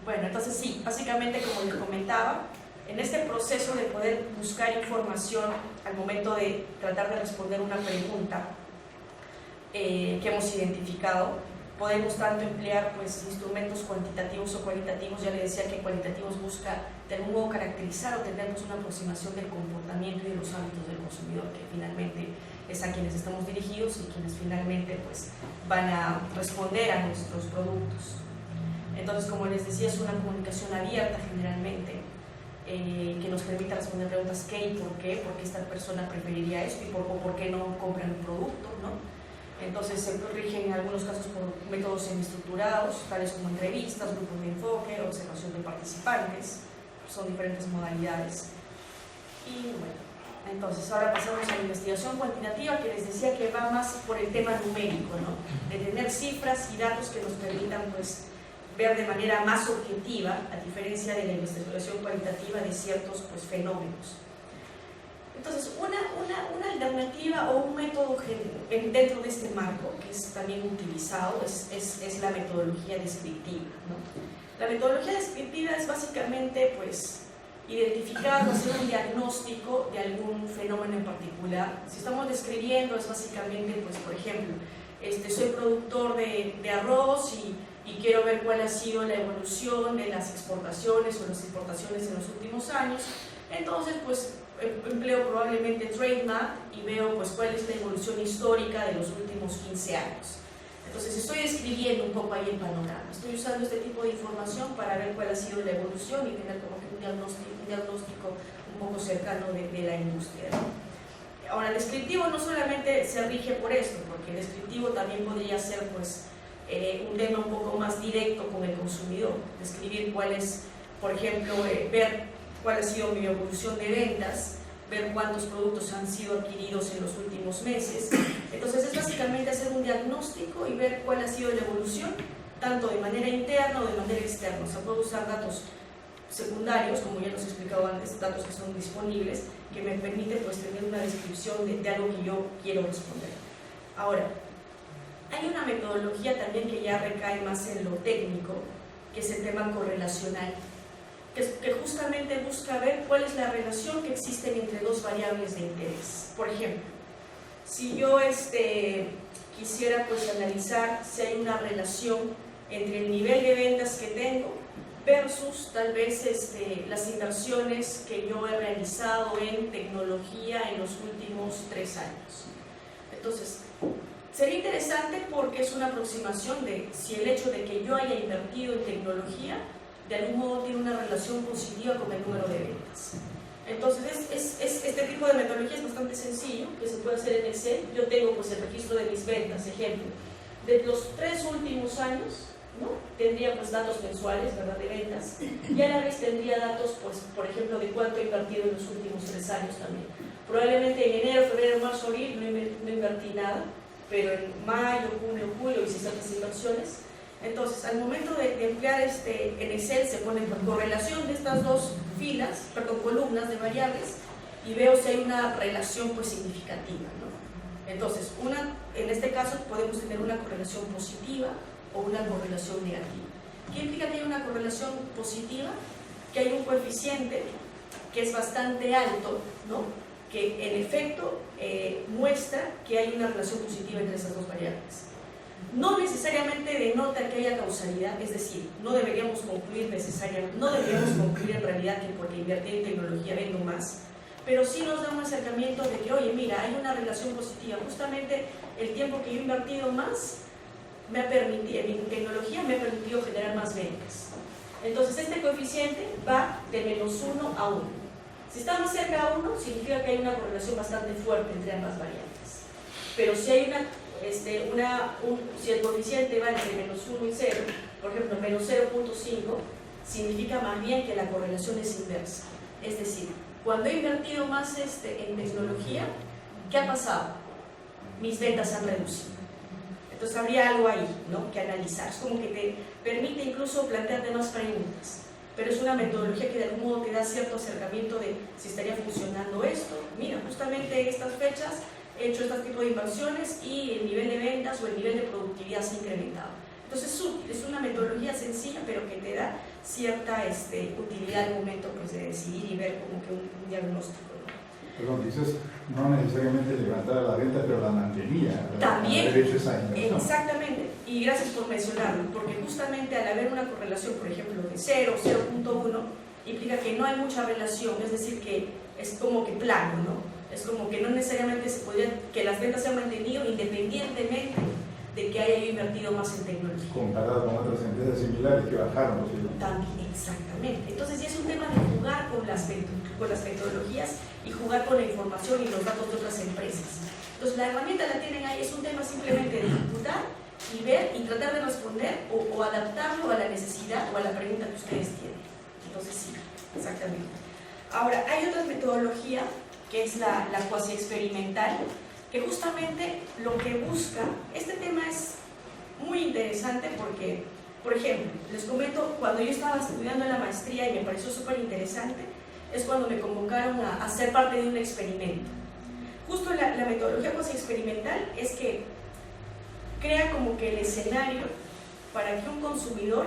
Bueno, entonces sí, básicamente como les comentaba, en este proceso de poder buscar información al momento de tratar de responder una pregunta que hemos identificado, podemos tanto emplear pues, instrumentos cuantitativos o cualitativos. Ya le decía que cualitativos busca de algún modo caracterizar o tener pues, una aproximación del comportamiento y de los hábitos del consumidor, que finalmente es a quienes estamos dirigidos y quienes finalmente pues, van a responder a nuestros productos. Entonces, como les decía, es una comunicación abierta generalmente, que nos permite responder preguntas ¿qué y por qué? ¿Por qué esta persona preferiría esto? ¿Y por qué no compran un producto? ¿No? Entonces se rigen en algunos casos por métodos semiestructurados, tales como entrevistas, grupos de enfoque, observación de participantes, son diferentes modalidades. Y bueno, entonces ahora pasamos a la investigación cuantitativa, que les decía que va más por el tema numérico, ¿no? De tener cifras y datos que nos permitan pues, ver de manera más objetiva, a diferencia de la investigación cualitativa, de ciertos pues, fenómenos. Entonces, una alternativa o un método dentro de este marco, que es también utilizado, es la metodología descriptiva, ¿no? La metodología descriptiva es básicamente pues, identificar o hacer un diagnóstico de algún fenómeno en particular. Si estamos describiendo, es básicamente, pues, por ejemplo, soy productor de arroz y quiero ver cuál ha sido la evolución de las exportaciones o las importaciones en los últimos años. Entonces, pues, empleo probablemente TradeMap y veo pues, cuál es la evolución histórica de los últimos 15 años. Entonces estoy escribiendo un poco ahí el panorama, estoy usando este tipo de información para ver cuál ha sido la evolución y tener como que un diagnóstico un poco cercano de la industria, ¿no? Ahora, el descriptivo no solamente se rige por esto, porque el descriptivo también podría ser pues, un tema un poco más directo con el consumidor, describir cuál es, por ejemplo, ver cuál ha sido mi evolución de ventas, ver cuántos productos han sido adquiridos en los últimos meses. Entonces es básicamente hacer un diagnóstico y ver cuál ha sido la evolución, tanto de manera interna o de manera externa. O sea, puedo usar datos secundarios, como ya los he explicado antes, datos que son disponibles, que me permiten pues, tener una descripción de algo que yo quiero responder. Ahora, hay una metodología también que ya recae más en lo técnico, que es el tema correlacional, que justamente busca ver cuál es la relación que existe entre dos variables de interés. Por ejemplo, si yo quisiera pues, analizar si hay una relación entre el nivel de ventas que tengo versus tal vez las inversiones que yo he realizado en tecnología en los últimos 3 años. Entonces, sería interesante porque es una aproximación de si el hecho de que yo haya invertido en tecnología de algún modo tiene una relación positiva con el número de ventas. Entonces, este tipo de metodología es bastante sencillo, que se puede hacer en Excel. Yo tengo pues, el registro de mis ventas, ejemplo, de los 3 últimos años, ¿no? Tendría pues, datos mensuales, ¿verdad?, de ventas, y a la vez tendría datos, pues, por ejemplo, de cuánto he invertido en los últimos 3 empresarios también. Probablemente en enero, febrero, marzo, abril no invertí nada, pero en mayo, junio, julio hice ciertas inversiones. Entonces, al momento de emplear en Excel se pone por correlación de estas dos filas, perdón, columnas de variables, y veo si hay una relación pues significativa, ¿no? Entonces, en este caso podemos tener una correlación positiva o una correlación negativa. ¿Qué implica que hay una correlación positiva? Que hay un coeficiente que es bastante alto, ¿no? Que en efecto muestra que hay una relación positiva entre esas dos variables. No necesariamente denota que haya causalidad, es decir, no deberíamos concluir en realidad que porque invertí en tecnología vendo más, pero sí nos da un acercamiento de que, oye, mira, hay una relación positiva. Justamente el tiempo que yo he invertido más en tecnología me ha permitido generar más ventas. Entonces este coeficiente va de -1 a 1. Si está más cerca a 1, significa que hay una correlación bastante fuerte entre ambas variables. Pero si hay si el coeficiente va entre -1 y 0, por ejemplo, -0.5, significa más bien que la correlación es inversa. Es decir, cuando he invertido más en tecnología, ¿qué ha pasado? Mis ventas se han reducido. Entonces habría algo ahí, ¿no?, que analizar. Es como que te permite incluso plantearte más preguntas. Pero es una metodología que de algún modo te da cierto acercamiento de si estaría funcionando esto. Mira, justamente en estas fechas he hecho este tipo de inversiones y el nivel de ventas o el nivel de productividad se ha incrementado. Entonces es una metodología sencilla, pero que te da cierta utilidad al momento pues, de decidir y ver como que un diagnóstico, ¿no? Perdón, dices, no necesariamente levantara la venta, pero la mantenía. También, haber hecho esa inversión. exactamente, y gracias por mencionarlo, porque justamente al haber una correlación, por ejemplo, de 0, 0.1, implica que no hay mucha relación, es decir, que es como que plano, ¿no? Es como que no necesariamente que las ventas se han mantenido independientemente de que haya invertido más en tecnología. Comparado con otras empresas similares que bajaron posiblemente. También, exactamente. Entonces ya es un tema de jugar con las metodologías y jugar con la información y los datos de otras empresas. Entonces la herramienta la tienen ahí, es un tema simplemente de ejecutar y ver y tratar de responder o adaptarlo a la necesidad o a la pregunta que ustedes tienen. Entonces sí, exactamente. Ahora, hay otra metodología que es la cuasi experimental, que justamente lo que busca, este tema es muy interesante porque, por ejemplo, les comento, cuando yo estaba estudiando en la maestría y me pareció súper interesante, es cuando me convocaron a ser parte de un experimento. Justo la metodología cuasi experimental es que crea como que el escenario para que un consumidor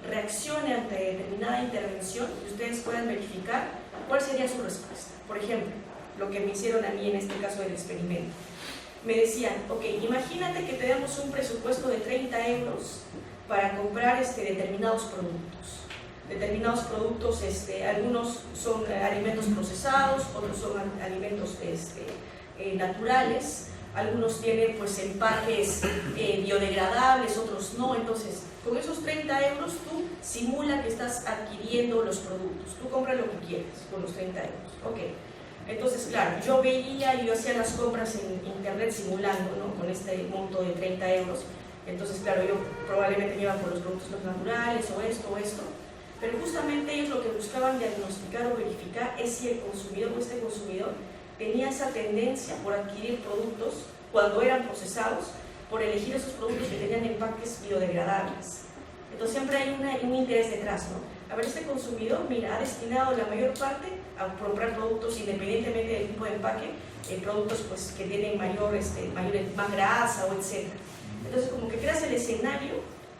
reaccione ante determinada intervención y ustedes puedan verificar cuál sería su respuesta. Por ejemplo, lo que me hicieron a mí en este caso del experimento. Me decían, ok, imagínate que te damos un presupuesto de 30 euros para comprar determinados productos. Determinados productos, algunos son alimentos procesados, otros son alimentos naturales, algunos tienen pues empaques biodegradables, otros no. Entonces, con esos 30 euros tú simula que estás adquiriendo los productos, tú compras lo que quieras con los 30 euros. Ok. Entonces, claro, yo hacía las compras en internet simulando, ¿no?, con este monto de 30 euros. Entonces, claro, yo probablemente me iba por los productos más naturales o esto. Pero justamente ellos lo que buscaban diagnosticar o verificar es si el consumidor o este consumidor tenía esa tendencia por adquirir productos cuando eran procesados, por elegir esos productos que tenían empaques biodegradables. Entonces siempre hay un interés detrás, ¿no? A ver, este consumidor, mira, ha destinado la mayor parte a comprar productos independientemente del tipo de empaque, productos pues, que tienen más grasa o etc. Entonces como que creas el escenario,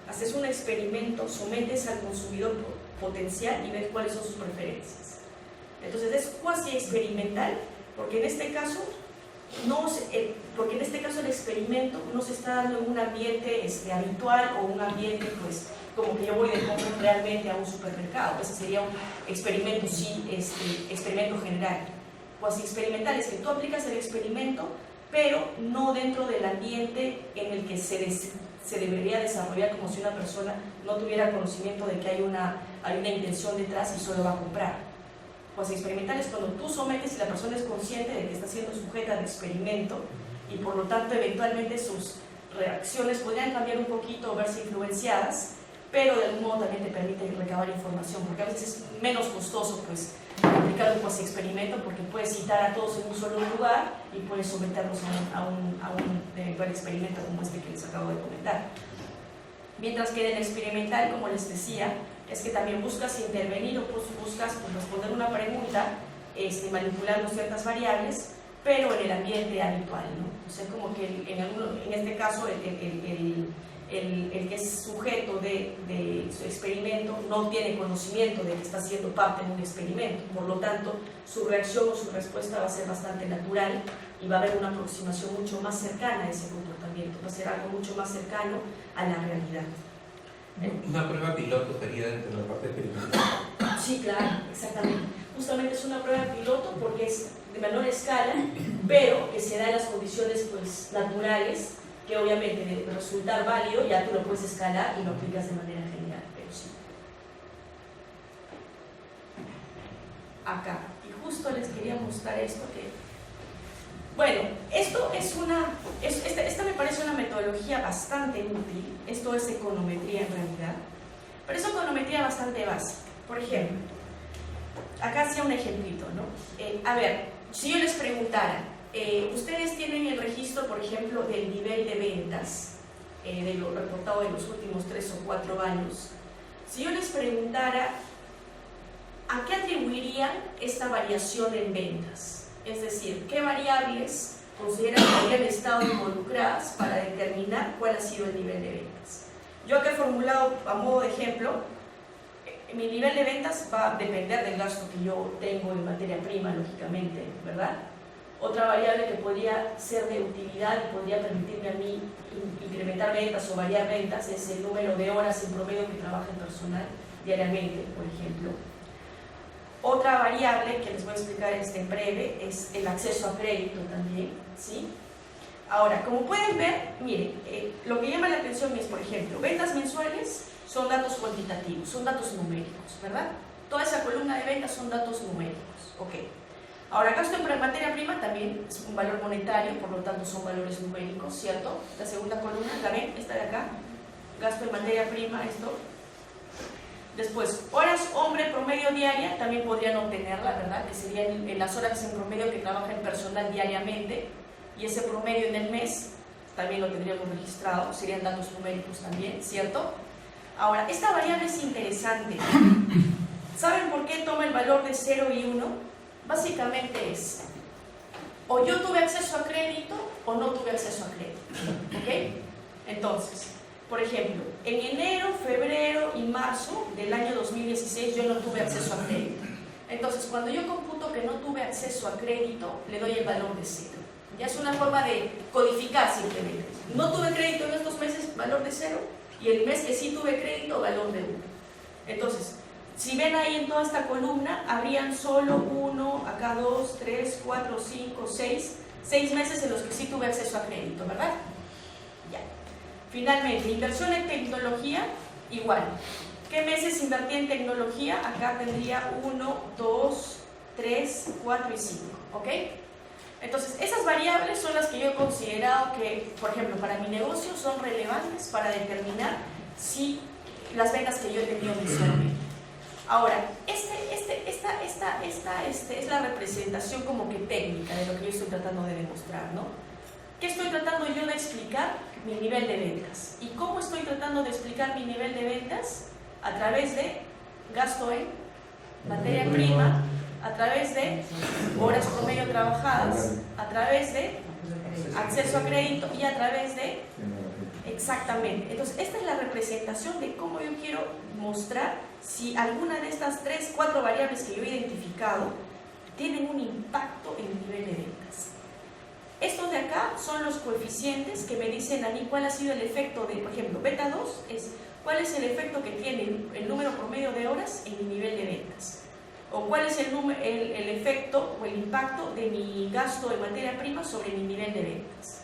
haces un experimento, sometes al consumidor potencial y ves cuáles son sus preferencias. Entonces es cuasi experimental, porque en este caso el experimento no se está dando en un ambiente habitual o un ambiente pues como que yo voy de compras realmente a un supermercado. Ese sería un experimento, experimento general. Cuasi experimental es que tú aplicas el experimento, pero no dentro del ambiente en el que se debería desarrollar, como si una persona no tuviera conocimiento de que hay una intención detrás y solo va a comprar. Cuasi experimental es cuando tú sometes y la persona es consciente de que está siendo sujeta al experimento y por lo tanto eventualmente sus reacciones podrían cambiar un poquito o verse influenciadas, pero de algún modo también te permite recabar información, porque a veces es menos costoso pues aplicar un cuasi experimento, porque puedes citar a todos en un solo lugar y puedes someterlos a un eventual experimento como este que les acabo de comentar. Mientras que en el experimental, como les decía, es que también buscas intervenir o buscas pues, responder una pregunta, manipulando ciertas variables, pero en el ambiente habitual, ¿no? O sea, como que en este caso el que es sujeto de su experimento no tiene conocimiento de que está siendo parte de un experimento, por lo tanto su reacción o su respuesta va a ser bastante natural y va a haber una aproximación mucho más cercana a ese comportamiento, va a ser algo mucho más cercano a la realidad. Una prueba piloto sería dentro de la parte experimental. Sí, claro, exactamente. Justamente es una prueba piloto porque es de menor escala, pero que se da en las condiciones pues, naturales, que obviamente de resultar válido ya tú lo puedes escalar y lo aplicas de manera general, pero sí. Acá, y justo les quería mostrar esto que... Bueno, esto es esta me parece una metodología bastante útil, esto es econometría en realidad, pero es econometría bastante básica. Por ejemplo, acá hacía un ejemplito, ¿no? A ver, si yo les preguntara, ustedes tienen el registro, por ejemplo, del nivel de ventas, de lo reportado de los últimos 3 o 4 años. Si yo les preguntara, ¿a qué atribuirían esta variación en ventas? Es decir, ¿qué variables consideran que habrían estado involucradas para determinar cuál ha sido el nivel de ventas? Yo acá he formulado a modo de ejemplo, mi nivel de ventas va a depender del gasto que yo tengo en materia prima, lógicamente, ¿verdad? Otra variable que podría ser de utilidad y podría permitirme a mí incrementar ventas o variar ventas es el número de horas en promedio que trabaja el personal diariamente, por ejemplo. Otra variable que les voy a explicar en breve es el acceso a crédito también, ¿sí? Ahora, como pueden ver, miren, lo que llama la atención es, por ejemplo, ventas mensuales son datos cuantitativos, son datos numéricos, ¿verdad? Toda esa columna de ventas son datos numéricos, ok. Ahora, gasto en materia prima también es un valor monetario, por lo tanto son valores numéricos, ¿cierto? La segunda columna, ¿la ven? Esta de acá, gasto en materia prima, esto. Después, horas hombre promedio diaria, también podrían obtenerla, ¿verdad? Que serían en las horas en promedio que trabaja el personal diariamente, y ese promedio en el mes también lo tendríamos registrado, serían datos numéricos también, ¿cierto? Ahora, esta variable es interesante. ¿Saben por qué toma el valor de 0 y 1? Básicamente es, o yo tuve acceso a crédito o no tuve acceso a crédito, ¿ok? Entonces, por ejemplo, en enero, febrero y marzo del año 2016 yo no tuve acceso a crédito. Entonces, cuando yo computo que no tuve acceso a crédito, le doy el valor de 0. Ya es una forma de codificar simplemente. No tuve crédito en estos meses, valor de 0, y el mes que sí tuve crédito, valor de 1. Entonces, si ven ahí en toda esta columna, habrían solo 1, acá 2, 3, 4, 5, 6 meses en los que sí tuve acceso a crédito, ¿verdad? Ya. Finalmente, inversión en tecnología, igual. ¿Qué meses invertí en tecnología? Acá tendría 1, 2, 3, 4 y 5, ¿ok? Entonces, esas variables son las que yo he considerado que, por ejemplo, para mi negocio son relevantes para determinar si las ventas que yo he tenido mensualmente. Ahora, esta es la representación como que técnica de lo que yo estoy tratando de demostrar, ¿no? ¿Qué estoy tratando yo de explicar? Mi nivel de ventas. ¿Y cómo estoy tratando de explicar mi nivel de ventas? A través de gasto en materia prima, a través de horas promedio trabajadas, a través de acceso a crédito y a través de... Exactamente. Entonces, esta es la representación de cómo yo quiero mostrar si alguna de estas 3, 4 variables que yo he identificado tienen un impacto en el nivel de ventas. Estos de acá son los coeficientes que me dicen a mí cuál ha sido el efecto de, por ejemplo, beta 2 es cuál es el efecto que tiene el número promedio de horas en mi nivel de ventas. O cuál es el efecto o el impacto de mi gasto de materia prima sobre mi nivel de ventas.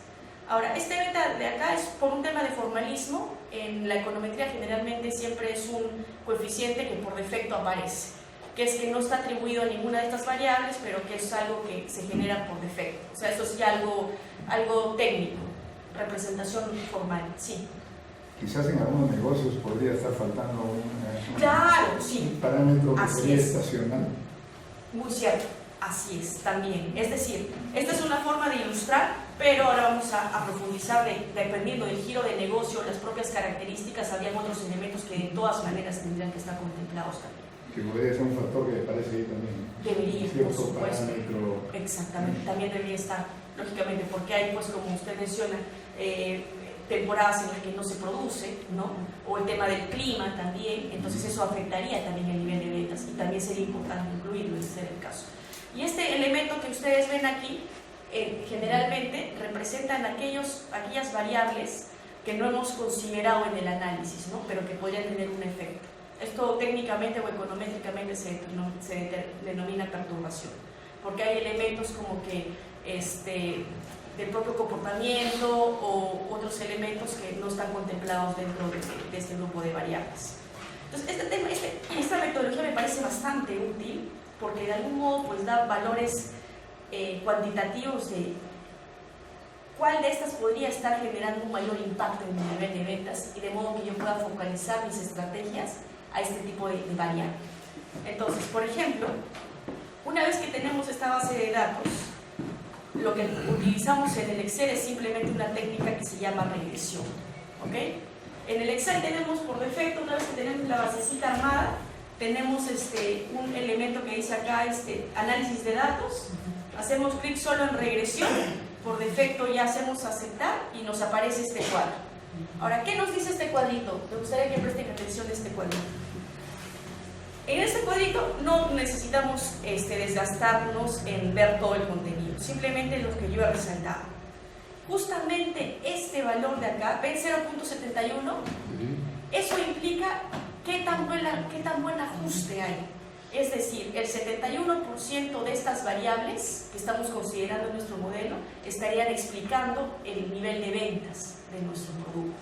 Ahora, este beta de acá es por un tema de formalismo. En la econometría generalmente siempre es un coeficiente que por defecto aparece, que es que no está atribuido a ninguna de estas variables, pero que es algo que se genera por defecto. O sea, eso es ya algo técnico, representación formal, sí. quizás en algunos negocios podría estar faltando un parámetro que sería estacional. Muy cierto, así es, también. Es decir, esta es una forma de ilustrar, pero ahora vamos a profundizar dependiendo del giro de negocio, las propias características, habrían otros elementos que de todas maneras tendrían que estar contemplados también. Que podría ser un factor que aparece ahí también. Debería, por supuesto. Parámetro. Exactamente, también debería estar, lógicamente, porque hay, pues, como usted menciona, temporadas en las que no se produce, ¿no? O el tema del clima también, entonces eso afectaría también el nivel de ventas y también sería importante incluirlo, ese es el caso. Y este elemento que ustedes ven aquí, generalmente representan aquellas variables que no hemos considerado en el análisis, ¿no? Pero que podrían tener un efecto. Esto técnicamente o econométricamente se denomina perturbación, porque hay elementos como que del propio comportamiento o otros elementos que no están contemplados dentro de este grupo de variables. Entonces, esta metodología me parece bastante útil porque de algún modo pues, da valores cuantitativos de cuál de estas podría estar generando un mayor impacto en mi nivel de ventas y de modo que yo pueda focalizar mis estrategias a este tipo de variables. Entonces, por ejemplo, una vez que tenemos esta base de datos, lo que utilizamos en el Excel es simplemente una técnica que se llama regresión, ¿ok? En el Excel tenemos por defecto, una vez que tenemos la basecita armada, tenemos un elemento que dice acá análisis de datos, hacemos clic solo en regresión, por defecto ya hacemos aceptar y nos aparece este cuadro. Ahora, ¿qué nos dice este cuadrito? Me gustaría que presten atención a este cuadrito. En este cuadrito no necesitamos desgastarnos en ver todo el contenido, simplemente lo que yo he resaltado. Justamente este valor de acá, ¿ven 0.71? Eso implica qué tan buen ajuste hay. Es decir, el 71% de estas variables que estamos considerando en nuestro modelo estarían explicando el nivel de ventas de nuestro producto.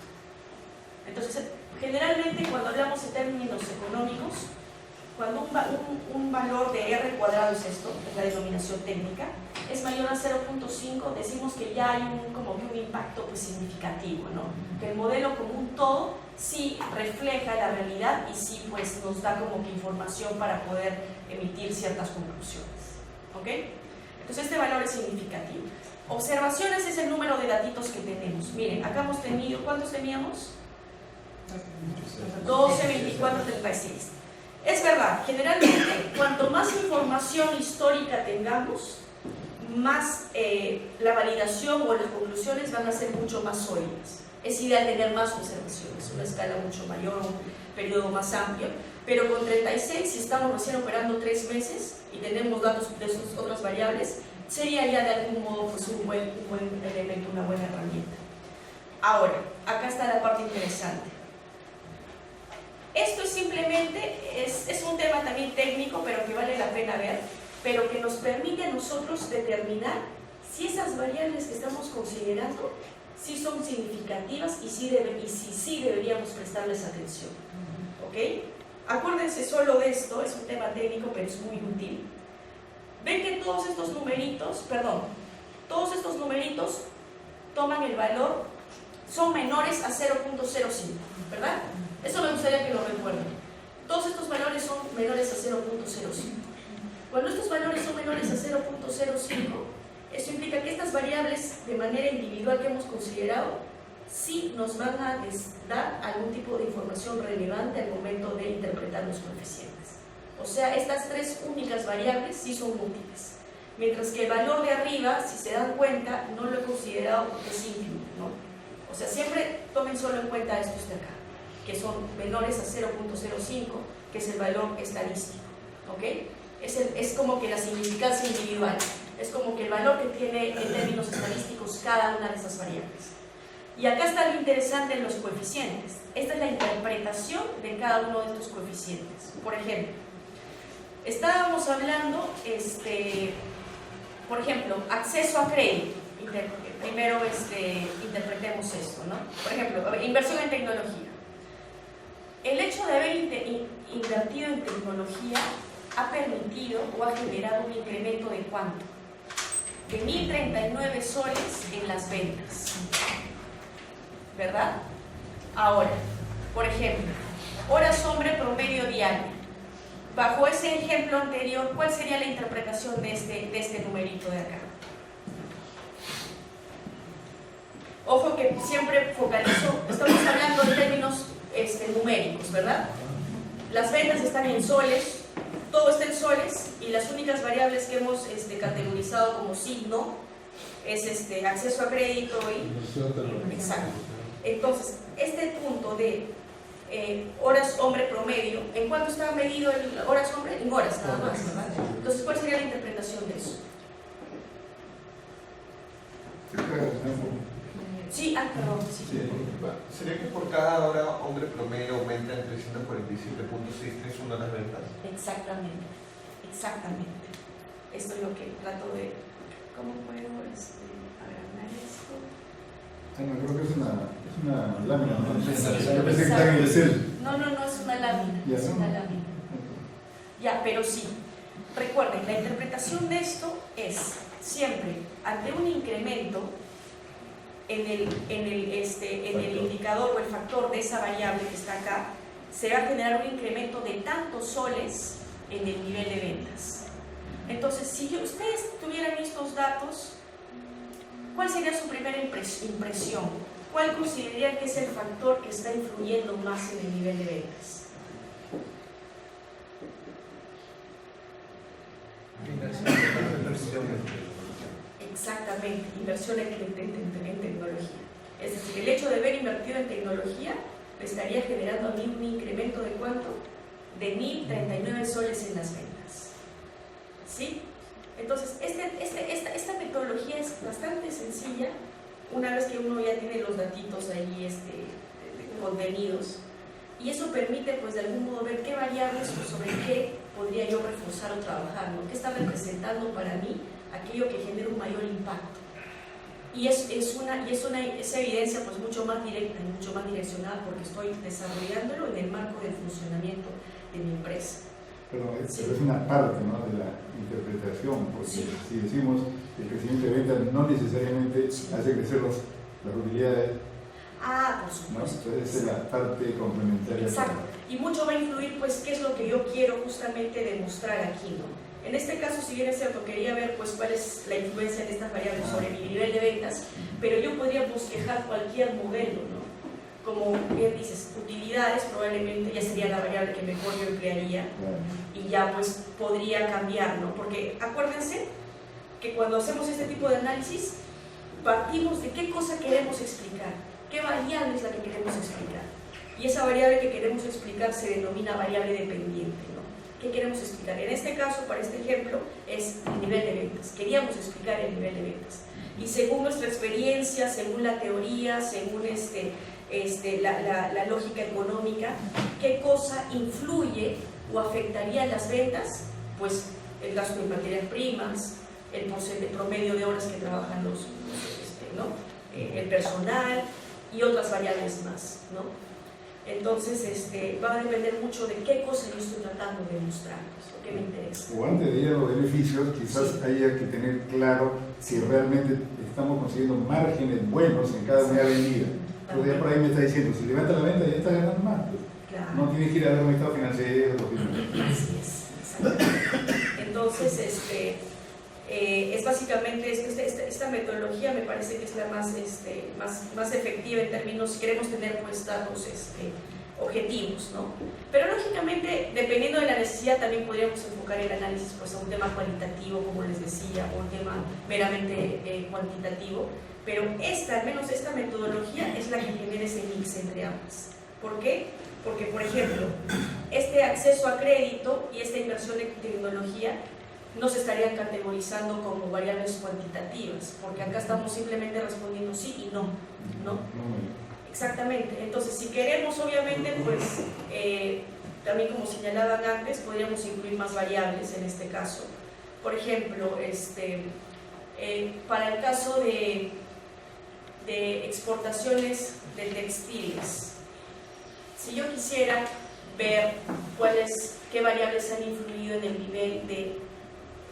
Entonces, generalmente cuando hablamos en términos económicos, cuando un valor de R cuadrado es esto, es la denominación técnica, es mayor a 0.5, decimos que ya hay como que un impacto pues, significativo, ¿no? Que el modelo como un todo sí refleja la realidad y sí pues, nos da como que información para poder emitir ciertas conclusiones. ¿Ok? Entonces este valor es significativo. Observaciones es el número de datitos que tenemos. Miren, acá hemos tenido, ¿cuántos teníamos? 12, 24, 36. Es verdad, generalmente cuanto más información histórica tengamos, más la validación o las conclusiones van a ser mucho más sólidas. Es ideal tener más observaciones, una escala mucho mayor, un periodo más amplio, pero con 36, si estamos recién operando 3 meses y tenemos datos de esas otras variables, sería ya de algún modo pues, un buen elemento, una buena herramienta. Ahora, acá está la parte interesante. Esto es simplemente, es un tema también técnico, pero que vale la pena ver, pero que nos permite a nosotros determinar si esas variables que estamos considerando sí son significativas y si sí deberíamos prestarles atención. ¿Ok? Acuérdense solo de esto, es un tema técnico, pero es muy útil. Ven que todos estos numeritos toman el valor, son menores a 0.05, ¿verdad? Eso me gustaría que lo recuerden. Todos estos valores son menores a 0.05. Cuando estos valores son menores a 0.05, eso implica que estas variables de manera individual que hemos considerado sí nos van a dar algún tipo de información relevante al momento de interpretar los coeficientes. O sea, estas 3 únicas variables sí son útiles. Mientras que el valor de arriba, si se dan cuenta, no lo he considerado porque es ínfimo, ¿no? O sea, siempre tomen solo en cuenta estos de acá, que son menores a 0.05, que es el valor estadístico, ¿ok? Es como que la significancia individual, es como que el valor que tiene en términos estadísticos cada una de esas variables. Y acá está lo interesante en los coeficientes. Esta es la interpretación de cada uno de estos coeficientes. Por ejemplo, estábamos hablando, por ejemplo, acceso a crédito. Primero interpretemos esto, ¿no? Por ejemplo, inversión en tecnología. El hecho de haber invertido en tecnología ha permitido o ha generado un incremento de ¿cuánto? De 1.039 soles en las ventas, ¿verdad? Ahora, por ejemplo, horas hombre promedio diario. Bajo ese ejemplo anterior, ¿cuál sería la interpretación de este numerito de acá? Ojo que siempre focalizo, estamos hablando en términos numéricos, ¿verdad? Las ventas están en soles, todo está en soles, y las únicas variables que hemos categorizado como signo es acceso a crédito y... Exacto. Entonces, este punto de horas hombre promedio, ¿en cuánto está medido el horas hombre? En horas nada más, ¿verdad? Entonces, ¿cuál sería la interpretación de eso? Sí, perdón. Sí. ¿Sería que por cada hora hombre promedio aumenta en 347.631 las ventas? Exactamente, exactamente. Esto es lo que trato de... ¿Cómo puedo agrandar esto? No, creo que es una lámina, ¿no? No, es una lámina. Es una lámina. Ya, pero sí. Recuerden, la interpretación de esto es siempre ante un incremento en el indicador o el factor de esa variable que está acá, se va a generar un incremento de tantos soles en el nivel de ventas. Entonces, si ustedes tuvieran estos datos, ¿cuál sería su primera impresión? ¿Cuál considerarían que es el factor que está influyendo más en el nivel de ventas? Exactamente, inversión en tecnología. Es decir, el hecho de haber invertido en tecnología me estaría generando a mí un incremento de ¿cuánto? De 1.039 soles en las ventas. ¿Sí? Entonces, esta metodología es bastante sencilla una vez que uno ya tiene los datitos ahí contenidos, y eso permite pues de algún modo ver qué variables o sobre qué podría yo reforzar o trabajar, ¿no? ¿Qué está representando para mí aquello que genera un mayor impacto? Y es evidencia pues mucho más directa y mucho más direccionada porque estoy desarrollándolo en el marco del funcionamiento de mi empresa. Pero es una parte, ¿no?, de la interpretación, porque si decimos que el crecimiento de ventas no necesariamente hace crecer las utilidades. Por supuesto. ¿No? Entonces es la parte complementaria. Exacto. Y mucho va a influir pues qué es lo que yo quiero justamente demostrar aquí, ¿no? En este caso, si bien es cierto, quería ver pues cuál es la influencia de estas variables sobre mi nivel de ventas, pero yo podría bosquejar cualquier modelo, ¿no? Como bien dices, utilidades probablemente ya sería la variable que mejor yo emplearía y ya pues podría cambiar, ¿no? Porque acuérdense que cuando hacemos este tipo de análisis partimos de qué cosa queremos explicar, qué variable es la que queremos explicar, y esa variable que queremos explicar se denomina variable dependiente, ¿no? ¿Qué queremos explicar? En este caso, para este ejemplo, es el nivel de ventas. Queríamos explicar el nivel de ventas. Y según nuestra experiencia, según la teoría, según la lógica económica, ¿qué cosa influye o afectaría las ventas? Pues el gasto en materias primas, el promedio de horas que trabajan el personal y otras variables más, ¿no? Entonces, va a depender mucho de qué cosa yo estoy tratando de mostrar, lo que me interesa. O antes de ir a los beneficios, quizás haya que tener claro si realmente estamos consiguiendo márgenes buenos en cada unidad vendida. Entonces, ya por ahí me está diciendo, si levanta la venta ya está ganando más. Pues. Claro. No tienes que ir a ver un estado financiero. Así es, exactamente. Entonces, es básicamente esta metodología me parece que es la más efectiva en términos, si queremos tener pues datos objetivos, ¿no? Pero lógicamente, dependiendo de la necesidad, también podríamos enfocar el análisis pues a un tema cualitativo, como les decía, o un tema meramente cuantitativo, pero al menos esta metodología es la que genera ese mix entre ambas. ¿Por qué? Porque, por ejemplo, este acceso a crédito y esta inversión en tecnología no se estarían categorizando como variables cuantitativas, porque acá estamos simplemente respondiendo sí y no, ¿no? Exactamente. Entonces, si queremos, obviamente, pues, también como señalaban antes, podríamos incluir más variables en este caso. Por ejemplo, para el caso de exportaciones de textiles, si yo quisiera ver qué variables han influido en el nivel de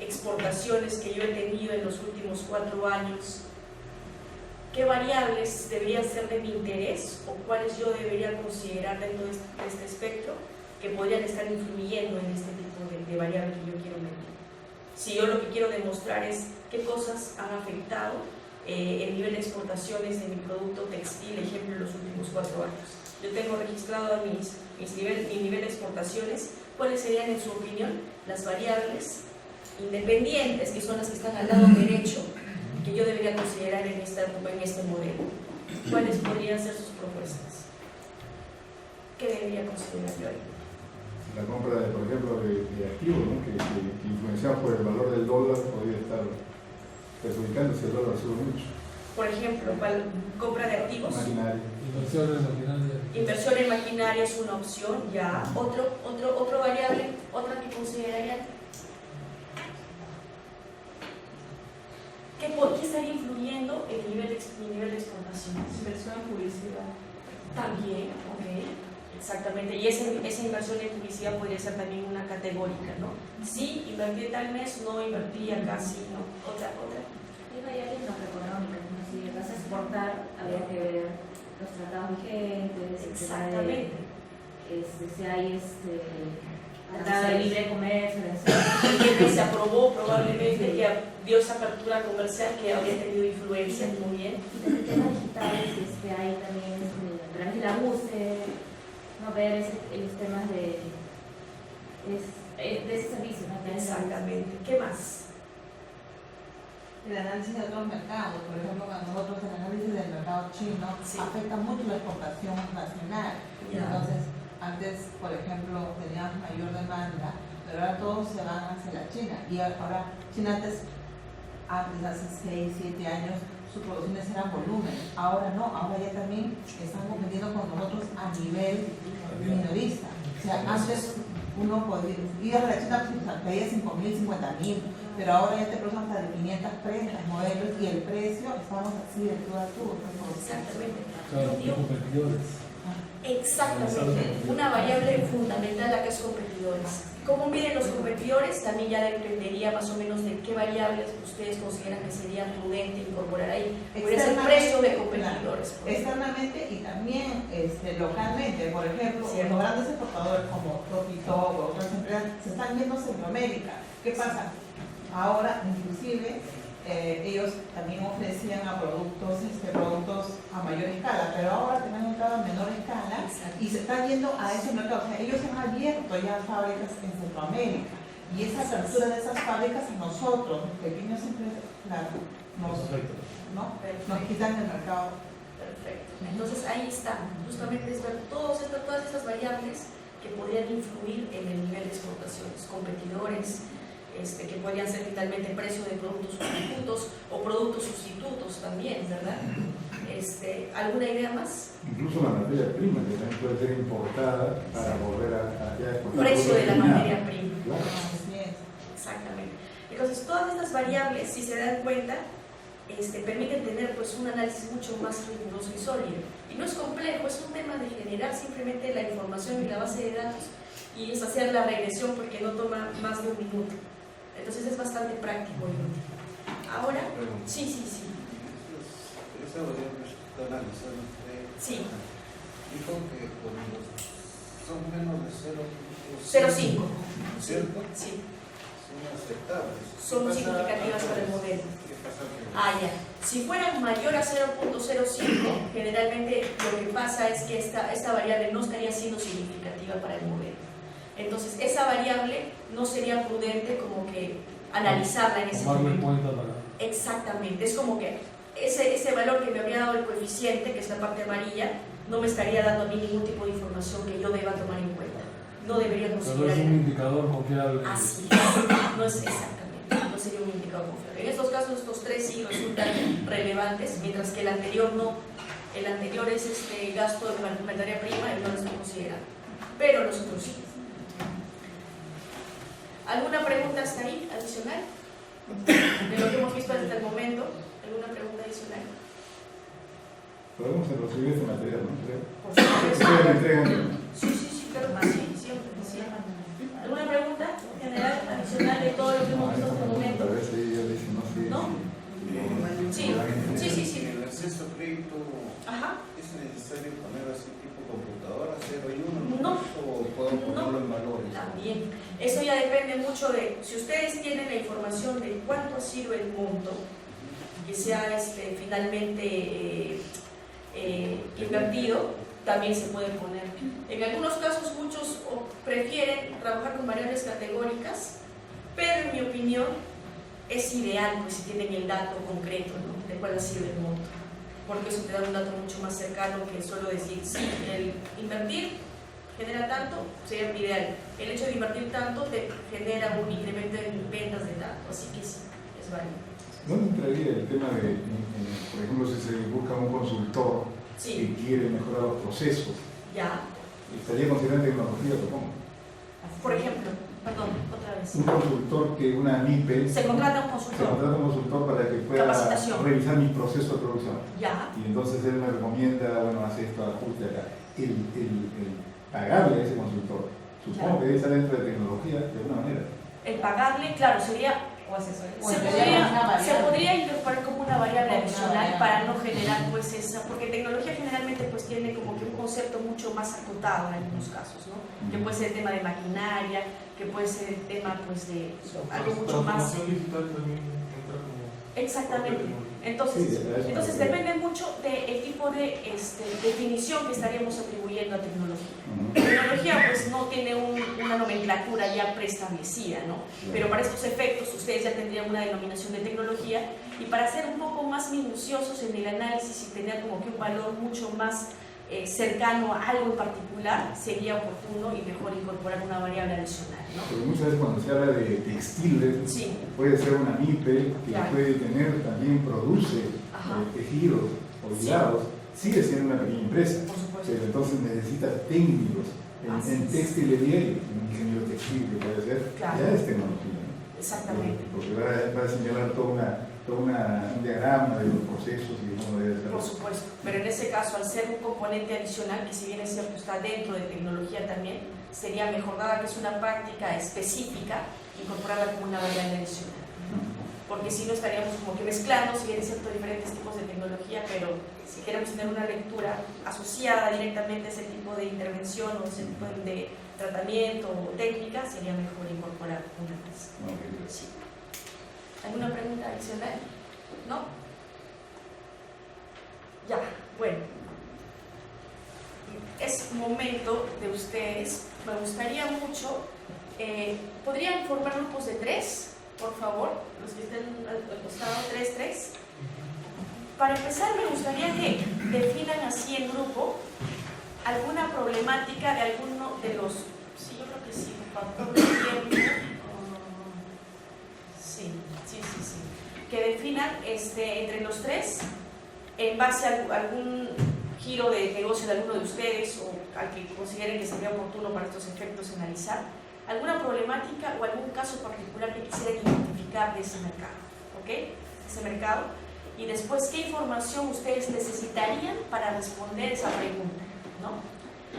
exportaciones que yo he tenido en los últimos 4 años, qué variables deberían ser de mi interés o cuáles yo debería considerar dentro de este espectro que podrían estar influyendo en este tipo de variable que yo quiero medir. Si yo lo que quiero demostrar es qué cosas han afectado el nivel de exportaciones de mi producto textil, ejemplo, en los últimos 4 años. Yo tengo registrado mi nivel de exportaciones, ¿cuáles serían, en su opinión, las variables independientes, que son las que están al lado derecho, que yo debería considerar en este modelo? ¿Cuáles podrían ser sus propuestas? ¿Qué debería considerar yo ahí? La compra, por ejemplo, de activos, ¿no? que influenciados por el valor del dólar podría estar perjudicando si el dólar sube mucho. Por ejemplo, compra de activos. Maquinaria. Inversión en maquinaria. Inversión en maquinaria es una opción. Ya, otro variable, otra que considerarían. ¿Qué estaría influyendo en mi nivel de exportación? Inversión en publicidad. También, ok. Exactamente, y esa inversión en publicidad podría ser también una categórica, ¿no? Sí, invertí tal mes, no invertí acá, sí, no. Otra. Hay variables macroeconómicas, ¿no? Si vas a exportar, habría que ver los tratados vigentes, exactamente. Si hay tratado de libre comercio, que se aprobó probablemente, que dio esa apertura comercial que habría tenido influencia, muy bien. Y desde temas digitales, hay también a través de la UCE, no ver los temas de ese servicio, ¿no? Exactamente. ¿Qué más? El análisis de otros mercados, por ejemplo, cuando nosotros el análisis del mercado chino afecta mucho la exportación nacional. Entonces, antes, por ejemplo, teníamos mayor demanda, pero ahora todos se van hacia la China. Y ahora, China antes hace 6, 7 años, sus producciones eran volúmenes. Ahora no, ahora ya también están compitiendo con nosotros a nivel minorista. O sea, antes uno podía ir a la China, pedía 5.000, 50.000, pero ahora ya te producen hasta de 500 prendas, modelos, y el precio, estamos así de tú a tú. Exactamente. Claro, competidores. Exactamente. Una variable fundamental acá es competidores. ¿Cómo miden los competidores? También ya dependería más o menos de qué variables ustedes consideran que sería prudente incorporar ahí. Podría ser el precio de competidores. Externamente y también localmente. Por ejemplo, los grandes exportadores como Topito o otras empresas se están yendo a Centroamérica. ¿Qué pasa? Ahora, inclusive, ellos también ofrecían a productos a mayor escala, pero ahora tienen un mercado a menor escala y se están yendo a ese mercado. O sea, ellos han abierto ya fábricas en Centroamérica y esa apertura de esas fábricas a nosotros, los pequeños empresas, claro, nos quitan el mercado. Perfecto. Entonces ahí está, justamente es ver todas estas variables que podrían influir en el nivel de exportaciones, competidores, que podrían ser vitalmente precio de productos sustitutos o productos sustitutos también, ¿verdad? ¿Alguna idea más? Incluso la materia prima que también puede ser importada para volver a exportar. Precio de la materia prima. Claro. Exactamente. Entonces, todas estas variables, si se dan cuenta, permiten tener pues, un análisis mucho más riguroso y sólido. Y no es complejo, es un tema de generar simplemente la información y la base de datos y es hacer la regresión porque no toma más de un minuto. Entonces es bastante práctico y útil. Ahora, sí. Esa variable que está analizando usted, dijo que cuando son menos de 0.05, ¿cierto? Sí. Son aceptables. Son significativas para el modelo. ¿Qué pasa? Ya. Si fueran mayor a 0.05, generalmente lo que pasa es que esta variable no estaría siendo significativa para el modelo. Entonces, esa variable no sería prudente como que analizarla en ese momento. Exactamente, es como que ese valor que me habría dado el coeficiente, que es la parte amarilla, no me estaría dando a mí ningún tipo de información que yo deba tomar en cuenta. No debería considerar. Pero es un indicador confiable. Así es, no es exactamente, no sería un indicador confiable. En estos casos, estos tres sí resultan relevantes, mientras que el anterior no. El anterior es gasto de materia prima y no lo estoy considerando. Pero los otros sí. ¿Alguna pregunta hasta ahí adicional? De lo que hemos visto hasta el momento, ¿alguna pregunta adicional? Podemos recibir este material, ¿no? Por supuesto. Sí, claro, sí, siempre. ¿Alguna pregunta general adicional de todo lo que hemos visto hasta el momento? A veces ella dice, no sé. ¿No? Sí. acceso a crédito, ¿es necesario poner así tipo computadora, 0 y 1? No. ¿O puedo ponerlo en valores? También. Eso ya depende mucho de, si ustedes tienen la información de cuánto ha sido el monto que se ha finalmente invertido, también se puede poner. En algunos casos muchos prefieren trabajar con variables categóricas, pero en mi opinión es ideal pues si tienen el dato concreto, ¿no?, de cuál ha sido el monto, porque eso te da un dato mucho más cercano que solo decir sí, el invertir genera tanto, sería ideal. El hecho de invertir tanto te genera un incremento en ventas de tanto, así que sí, es válido. ¿Dónde entraría el tema de, por ejemplo, si se busca un consultor que quiere mejorar los procesos? Ya. ¿Estaría considerando tecnología, supongo? Por ejemplo, perdón, otra vez. Un consultor que una MIPE... Se contrata un consultor. Se contrata un consultor para que pueda revisar mi proceso de producción. Ya. Y entonces él me recomienda, bueno, hace esto, ajuste acá. El pagarle a ese consultor, supongo que debe estar dentro de tecnología de alguna manera. El pagarle, claro, sería... Se podría incorporar como una variable adicional para no generar pues esa, porque tecnología generalmente pues tiene como que un concepto mucho más acotado en algunos casos, ¿no? Que puede ser el tema de maquinaria, que puede ser el tema pues de algo mucho más... Exactamente. Entonces depende mucho del tipo de definición que estaríamos atribuyendo a tecnología. Tecnología pues no tiene una nomenclatura ya preestablecida, ¿no? Pero para estos efectos ustedes ya tendrían una denominación de tecnología, y para ser un poco más minuciosos en el análisis y tener como que un valor mucho más cercano a algo en particular, sería oportuno y mejor incorporar una variable adicional, ¿no? Porque muchas veces cuando se habla de textiles, puede ser una MIPE que puede tener, también produce tejidos o hilados, sigue siendo una pequeña empresa, pero entonces necesita técnicos en textilería, y un ingeniero textil que puede ser, ya es tecnología, ¿no? Exactamente. Porque va a señalar todo un diagrama de los procesos y cómo debe ser. Por supuesto, pero en ese caso, al ser un componente adicional, que si bien es cierto está dentro de tecnología también, sería mejor, dada que es una práctica específica, incorporarla como una variable adicional. Porque si no estaríamos como que mezclando, si bien es cierto, diferentes tipos de tecnología, pero si queremos tener una lectura asociada directamente a ese tipo de intervención o ese tipo de tratamiento o técnica, sería mejor incorporar una más. Sí. ¿Alguna pregunta adicional? ¿No? Ya, bueno. Es momento de ustedes, me gustaría mucho, ¿podrían formar grupos de 3? Por favor, los que estén al costado, 3. Para empezar, me gustaría que definan así en grupo alguna problemática de alguno de los... Sí, yo creo que sí, factor de tiempo. Sí. Que definan entre los 3, en base a algún giro de negocio de alguno de ustedes o al que consideren que sería oportuno para estos efectos analizar, alguna problemática o algún caso particular que quisieran identificar de ese mercado, ¿ok? Ese mercado. Y después, ¿qué información ustedes necesitarían para responder esa pregunta, ¿no?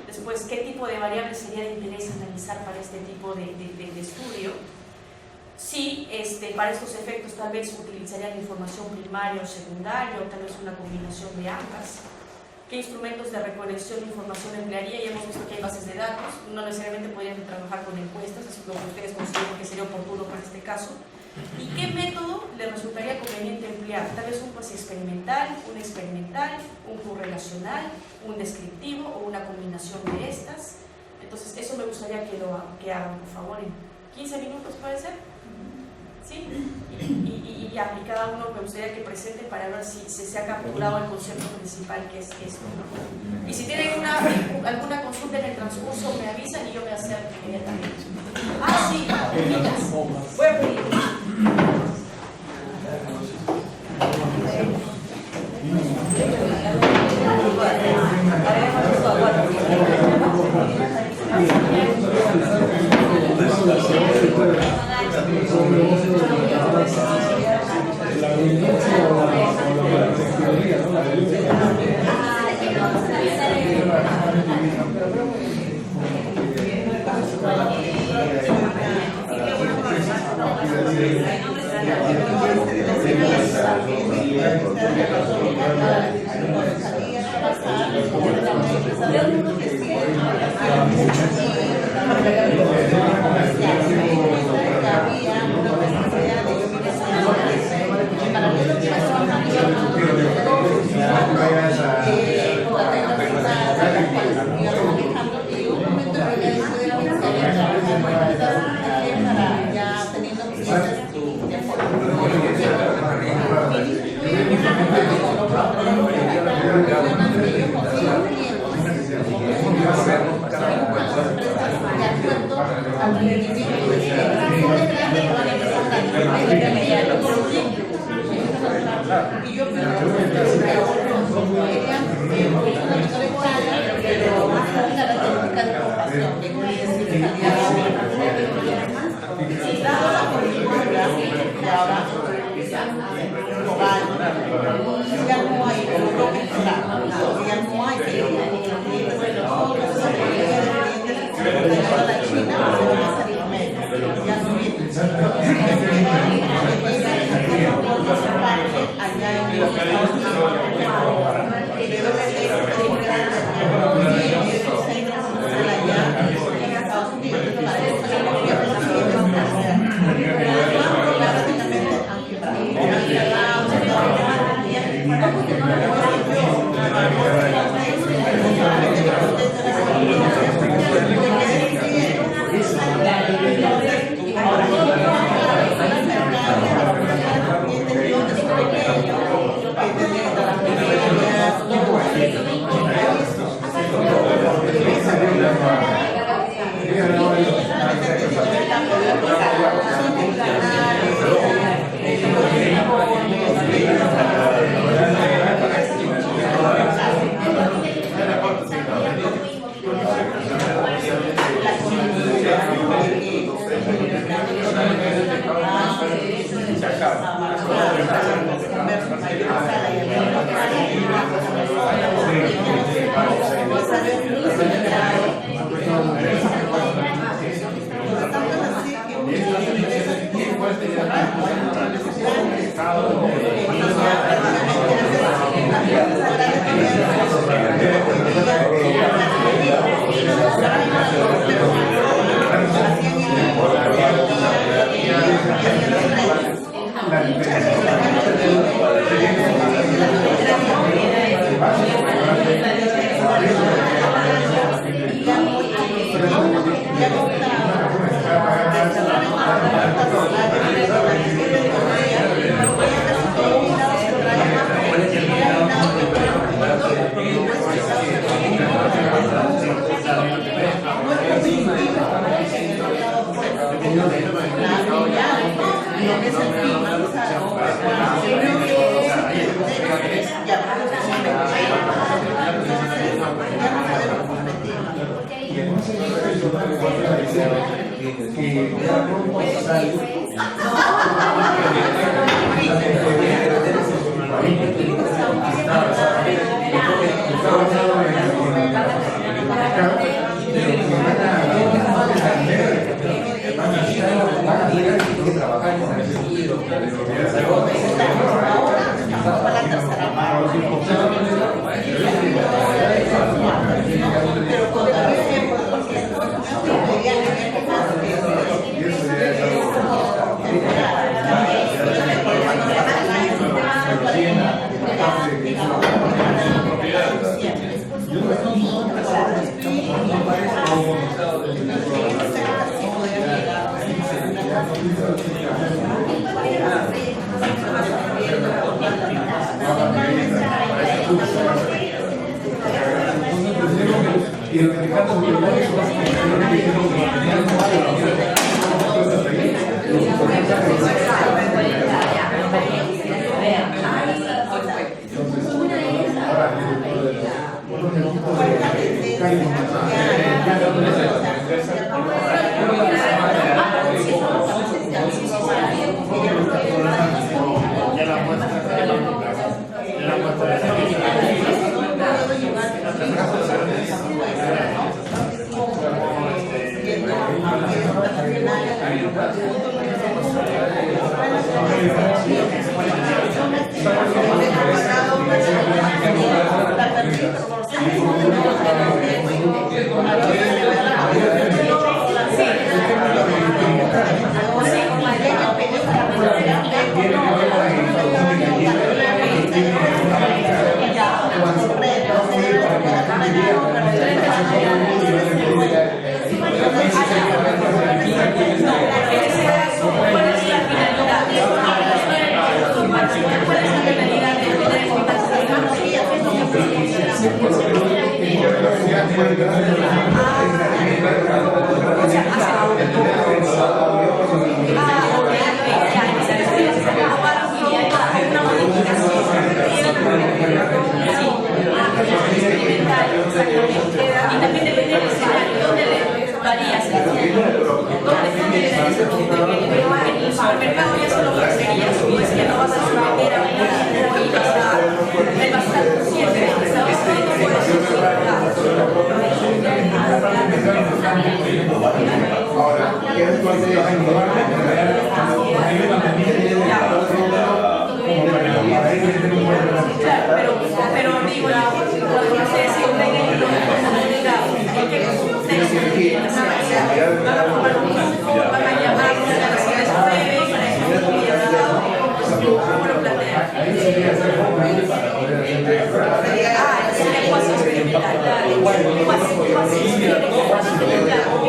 Después, ¿qué tipo de variables sería de interés analizar para este tipo de estudio? Si para estos efectos tal vez utilizarían información primaria o secundaria, o tal vez una combinación de ambas. ¿Qué instrumentos de recolección de información emplearía? Ya hemos visto que hay bases de datos, no necesariamente podrían trabajar con encuestas, así como ustedes consideran que sería oportuno para este caso. ¿Y qué método les resultaría conveniente emplear? Tal vez un cuasi experimental, un correlacional, un descriptivo o una combinación de estas. Entonces eso me gustaría que hagan, por favor, en 15 minutos, ¿puede ser? ¿Sí? Y cada uno me gustaría que presente para ver si se ha capturado el concepto principal, que es esto, ¿no? Y si tienen alguna consulta en el transcurso, me avisan y yo me acerco inmediatamente. Sí, niñas, voy a pedir.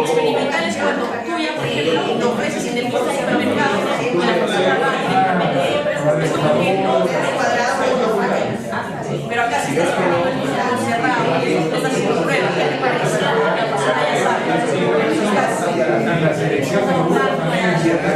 Experimentales cuando tú ya, por ejemplo, lo ofreces en el supermercado y la persona va es como que no pero acá si estás poniendo el listado cerrado, estás haciendo pruebas, ¿qué te parece? La persona ya sabe. La selección de grupos también es cierta.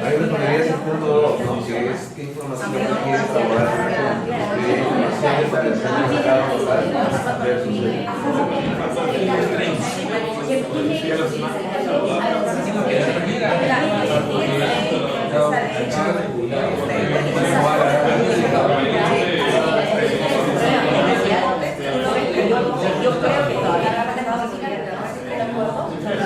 Ahí me pondría ese punto, que es qué información quieres elaborar, qué información está realizando el mercado local versus yo creo que toda la rama de negocios de acuerdo hacia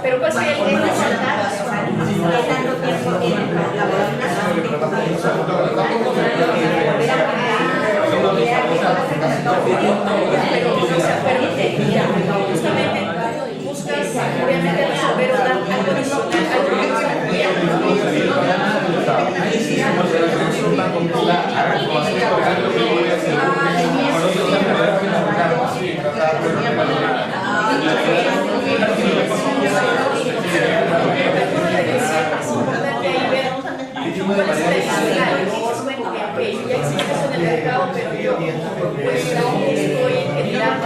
Pero ¿cuál sería el resultado? Justamente buscas obviamente resolver algo ya existe eso en el mercado, pero yo estoy generando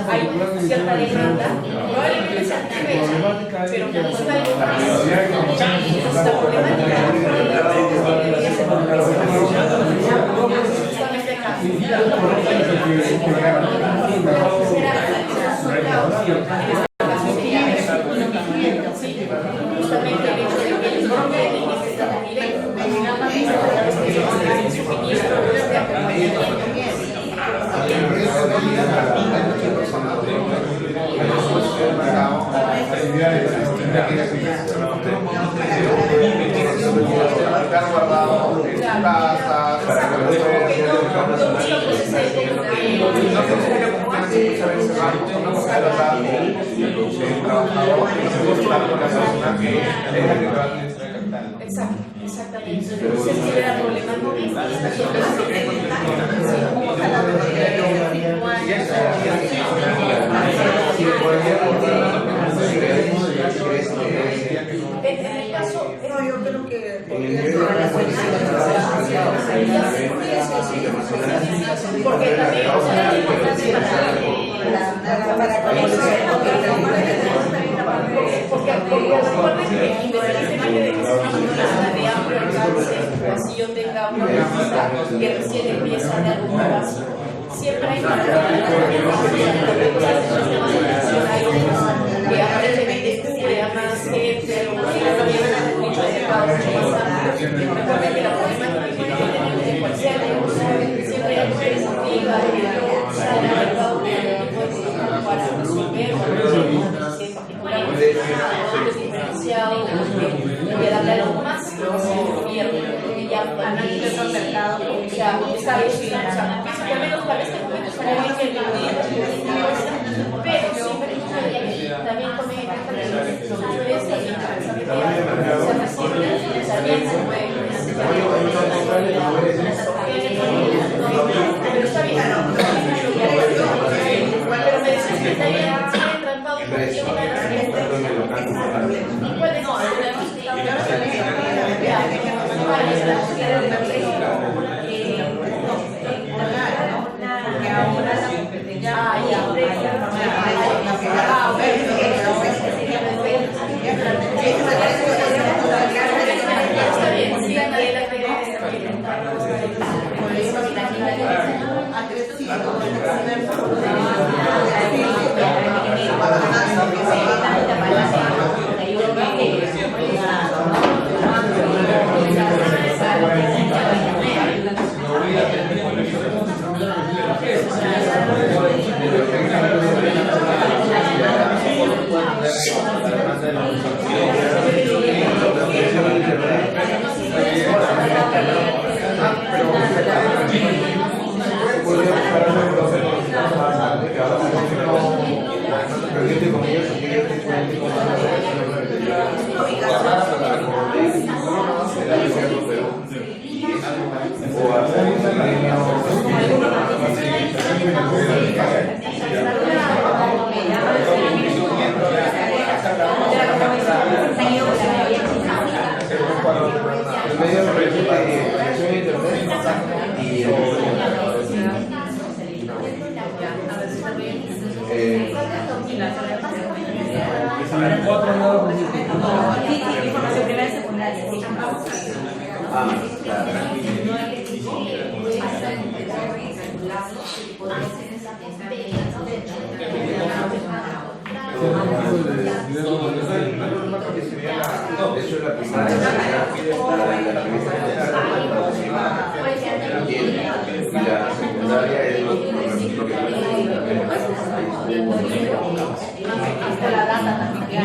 hay cierta demanda, probablemente se active, pero que busca algo más. Esta problemática justamente el hecho de que el norte está directo, exactamente. Entonces, si era problemática, en el caso, no, yo creo que porque también es importante para conocer, porque recuerden que independientemente de que sea una persona de amplio alcance o así yo tenga una persona que recién empieza a dar un paso, siempre hay una que aparentemente crea más gente o un nicho de mercado mucho más amplio. Recuerden que la problemática de cualquier negocio siempre hay mujeres activas que salen al mercado de tipo de producto para resolver diferenciado y darle algo más que ya está bien, al menos para este momento estaría bien que pero siempre también tomen en cuenta que son experiencias y también se puede pero está bien, pero me decís que estaría entrampado porque una de las ¿cuál es? Información primaria y secundaria, sí. De hecho, la primaria y la secundaria es lo que hasta la data también,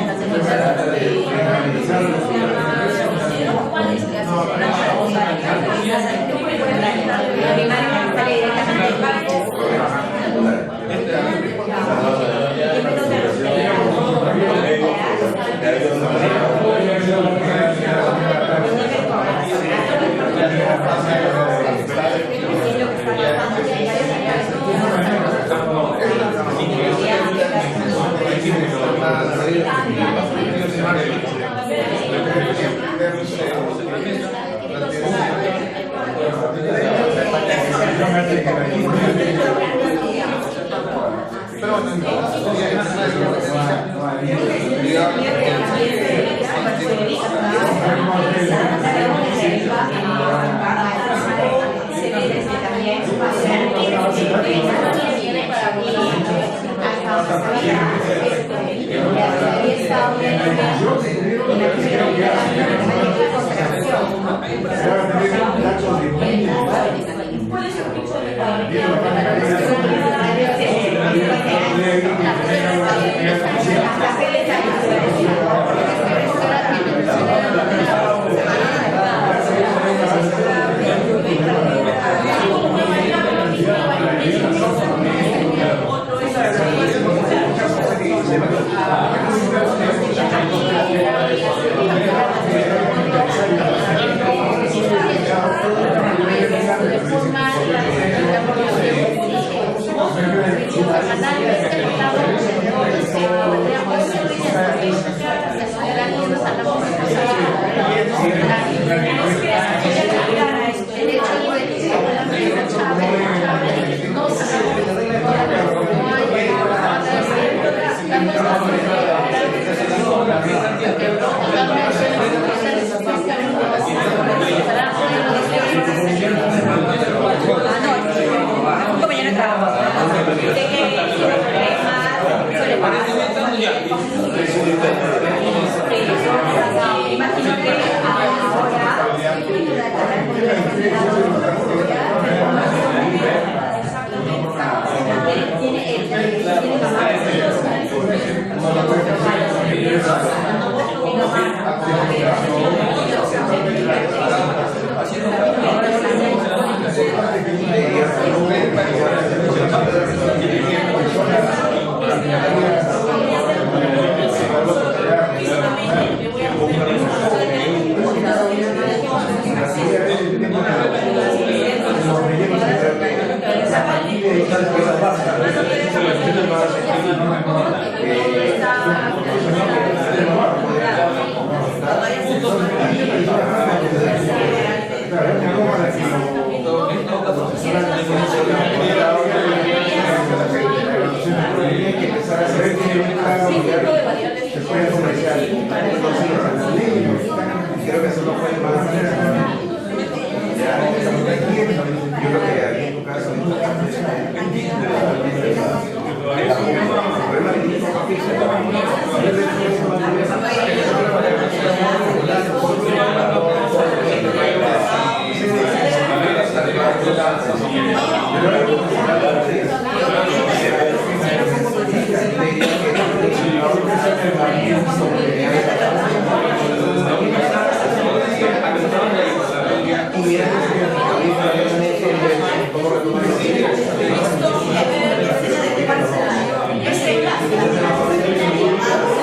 Creo que eso no fue más. Yo creo que había en tu caso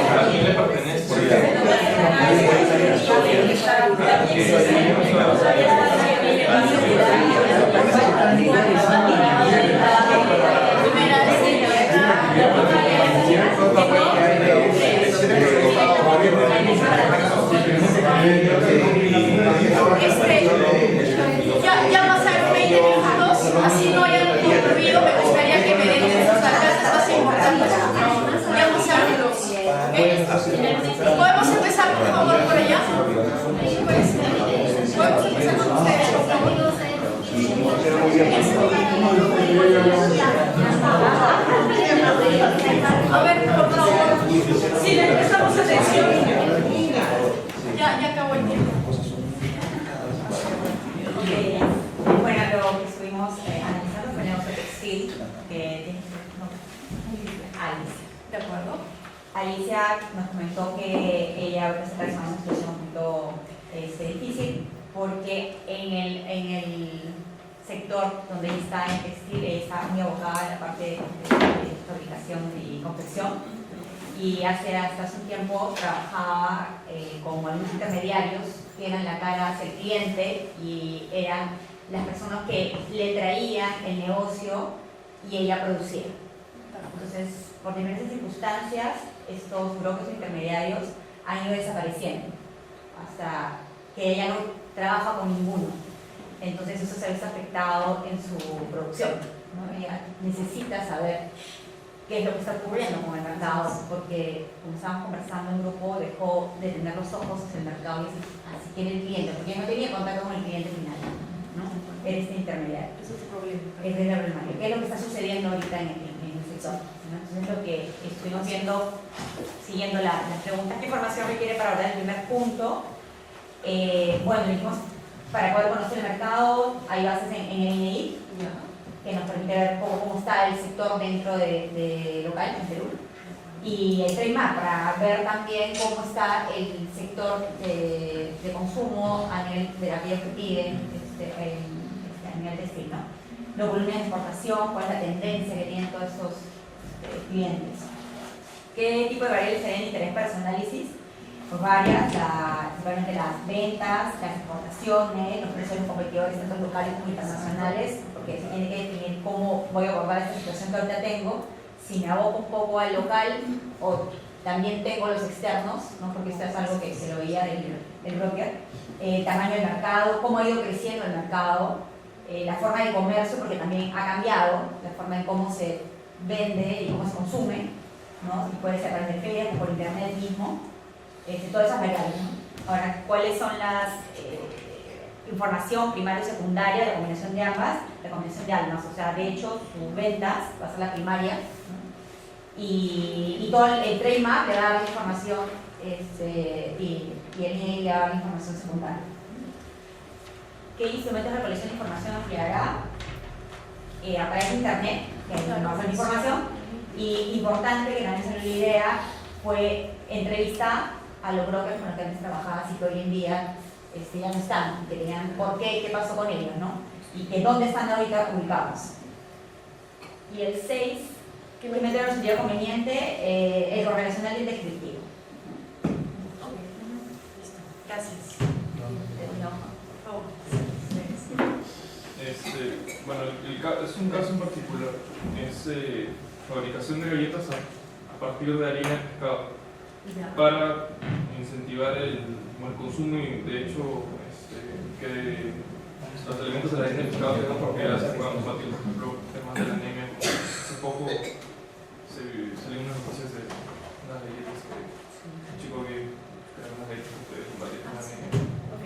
¿A quién le pertenece? Alicia nos comentó que ella ahorita está pasando una situación un poquito difícil porque en el sector donde ella está en textil, ella está muy abocada en la parte de fabricación y confección. Y hasta hace un tiempo trabajaba con algunos intermediarios que eran la cara hacia el cliente y eran las personas que le traían el negocio y ella producía. Entonces, por diversas circunstancias, estos brokers intermediarios han ido desapareciendo hasta que ella no trabaja con ninguno. Entonces eso se ha visto afectado en su producción, ¿no? Ella necesita saber qué es lo que está ocurriendo con el mercado, porque como estábamos conversando en grupo, dejó de tener los ojos hacia el mercado y decir, así quiere el cliente, porque no tenía contacto con el cliente final, ¿no? Era este intermediario. Eso es el problema. Es el problema. ¿Qué es lo que está sucediendo ahorita en el sector? ¿No? Entonces lo que estuvimos viendo, siguiendo las preguntas, ¿qué información requiere para abordar el primer punto? Bueno, dijimos, para poder conocer el mercado, hay bases en el INEI, que nos permite ver cómo está el sector dentro de local en Perú. Y el TradeMark, para ver también cómo está el sector de consumo a nivel de aquellos que piden a nivel textil, ¿no? Los volúmenes de exportación, cuál es la tendencia que tienen todos estos clientes. ¿Qué tipo de variables serían de interés para su análisis? Pues varias, principalmente las ventas, las exportaciones, los precios de los competidores tanto locales como internacionales, porque se tiene que definir cómo voy a abordar esta situación que ahorita tengo, si me aboco un poco al local o también tengo los externos, ¿no? Porque esto es algo que se lo oía del broker, tamaño del mercado, cómo ha ido creciendo el mercado, la forma de comercio, porque también ha cambiado la forma en cómo se vende y cómo se consume, ¿no? Y puede ser a través de ferias o por internet mismo. Todas esas variables, ¿no? Ahora, ¿cuáles son las información primaria y secundaria, la combinación de ambas? La combinación de ambas, o sea, de hecho, sus ventas va a ser la primaria, ¿no? Y todo el TradeMark le va a dar información y el INEI le va a dar información secundaria. ¿Qué instrumentos de recolección de información empleará? A través de internet, que es la información, y importante que también se la idea fue entrevista a los brokers con los que antes trabajaba, así que hoy en día ya no están, que tenían por qué pasó con ellos, ¿no? Y que dónde están ahorita ubicados. Y el 6, que me meter en sentido conveniente, el organizacional y el descriptivo. Gracias. Bueno, es un caso en particular, es fabricación de galletas a partir de harina de pescado para incentivar el consumo y de hecho que los alimentos de la harina de pescado tengan propiedades que puedan combatir, por ejemplo, temas de la anemia. Hace poco salieron unas noticias de unas galletas que un chico que era unas galletas que puede combatir con la anemia.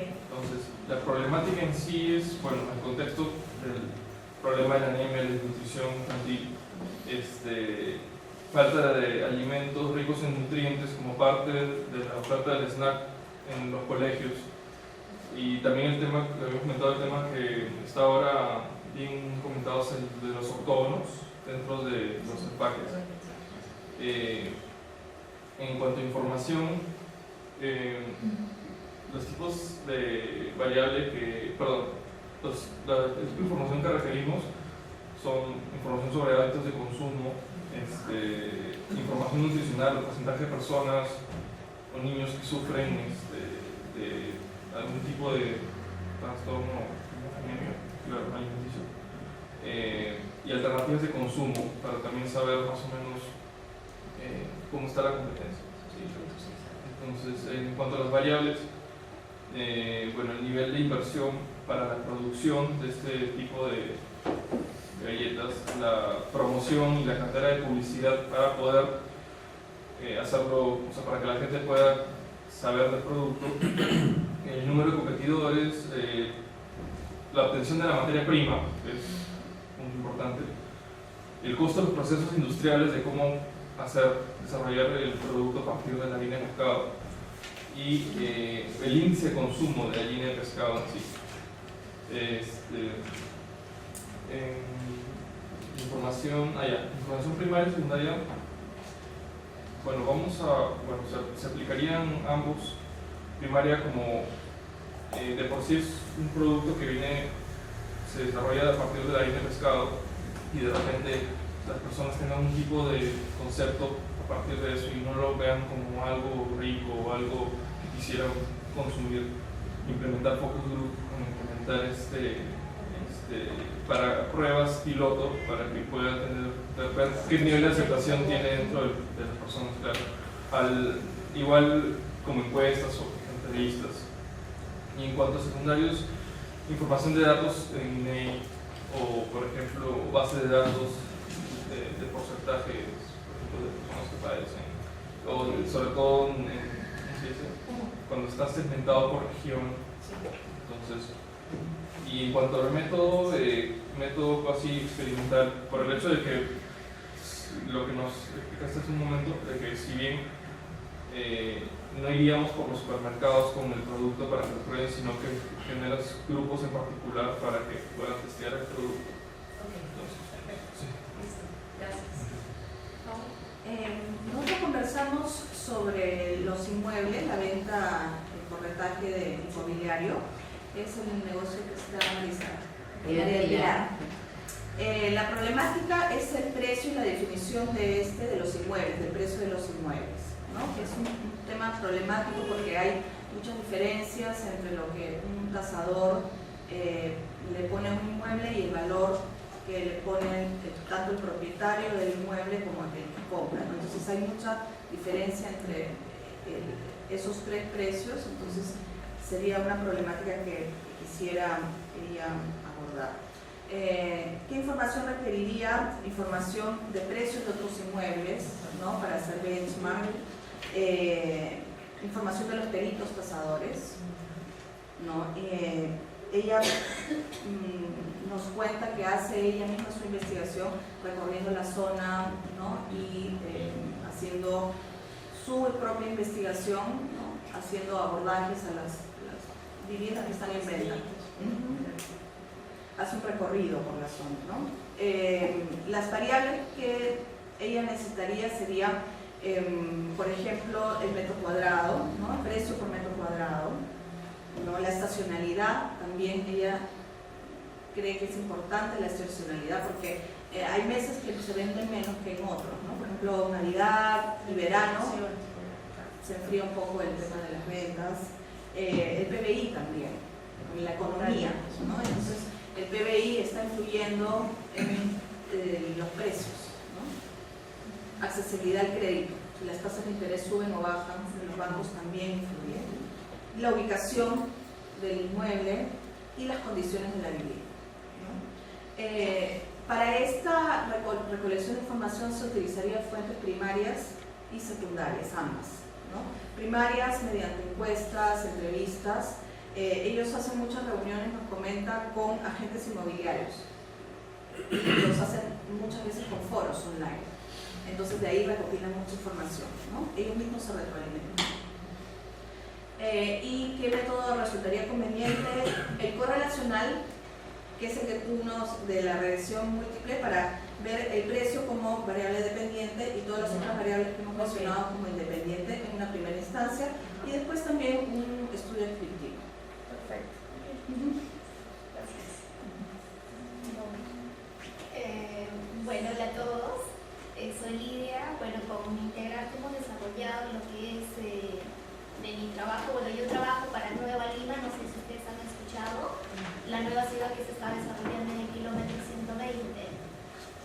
Entonces, la problemática en sí es, bueno, el contexto del problema de la anemia, la desnutrición infantil, falta de alimentos ricos en nutrientes como parte de la oferta del snack en los colegios, y también el tema que habíamos comentado, el tema que está ahora bien comentado, es el de los octógonos dentro de los empaques. En cuanto a información, los tipos de variables el tipo de información que requerimos son información sobre hábitos de consumo, información nutricional, el porcentaje de personas o niños que sufren de algún tipo de trastorno alimenticio, y alternativas de consumo para también saber más o menos cómo está la competencia. Entonces, en cuanto a las variables, bueno, el nivel de inversión para la producción de este tipo de galletas, la promoción y la cantidad de publicidad para poder hacerlo, o sea, para que la gente pueda saber del producto, el número de competidores, la obtención de la materia prima, que es muy importante, el costo de los procesos industriales de cómo desarrollar el producto a partir de la harina de pescado, y el índice de consumo de la harina de pescado en sí. Información primaria y secundaria. bueno, se aplicarían ambos. Primaria como de por sí es un producto que se desarrolla a partir de la harina de pescado y de repente las personas tengan un tipo de concepto a partir de eso y no lo vean como algo rico o algo que quisieran consumir, implementar focus group, implementar para pruebas piloto para que puedan ver qué nivel de aceptación tiene dentro de las personas, claro. Igual como encuestas o entrevistas. Y en cuanto a secundarios, información de datos en email o, por ejemplo, base de datos de porcentajes, por ejemplo, de personas que padecen, o sobre todo cuando está segmentado por región. Entonces, y en cuanto al método casi experimental, por el hecho de que lo que nos explicaste hace un momento, de que si bien no iríamos por los supermercados con el producto para que lo prueben, sino que generas grupos en particular para que puedan testear el producto. Entonces, sí. Gracias. Nosotros conversamos sobre los inmuebles, la venta, el corretaje de inmobiliario, es el negocio que está realizando. La problemática es el precio y la definición de los inmuebles, del precio de los inmuebles, ¿no? Que es un tema problemático porque hay muchas diferencias entre lo que un tasador le pone a un inmueble y el valor que le pone tanto el propietario del inmueble como el que compra, ¿no? Entonces hay mucha diferencia entre esos tres precios, entonces sería una problemática que quería abordar. ¿Qué información requeriría? Información de precios de otros inmuebles, ¿no? Para hacer benchmark, información de los peritos tasadores, ¿no? Ella nos cuenta que hace ella misma su investigación recorriendo la zona, ¿no? Y haciendo su propia investigación, ¿no? Haciendo abordajes a las viviendas que están en venta. Hace un recorrido por la zona, ¿no? Las variables que ella necesitaría serían, por ejemplo, el metro cuadrado, ¿no? El precio por metro cuadrado, ¿no? La estacionalidad, también ella cree que es importante la estacionalidad porque hay meses que se venden menos que en otros, ¿no? Por ejemplo, Navidad y verano se enfría un poco el tema de las ventas, el PBI también, la economía, ¿no? Entonces el PBI está influyendo en los precios, ¿no? Accesibilidad al crédito, si las tasas de interés suben o bajan, los bancos también influyen, la ubicación del inmueble y las condiciones de la vivienda, ¿no? Para esta recolección de información se utilizarían fuentes primarias y secundarias, ambas, ¿no? Primarias mediante encuestas, entrevistas. Ellos hacen muchas reuniones, nos comentan, con agentes inmobiliarios y los hacen muchas veces con foros online, entonces de ahí recopilan mucha información, ¿no? Ellos mismos se retroalimentan. ¿Y qué método resultaría conveniente? El correlacional, que es el que tú de la regresión múltiple para ver el precio como variable dependiente y todas las otras variables que hemos mencionado como independiente en una primera instancia, y después también un estudio descriptivo. Perfecto. Gracias. Bueno, hola a todos. Soy Lidia. Bueno, con Integrar hemos desarrollado lo que es de mi trabajo. Bueno, yo trabajo para Nueva Lima, no sé si ustedes han escuchado, la nueva ciudad que se está desarrollando en el kilómetro 120.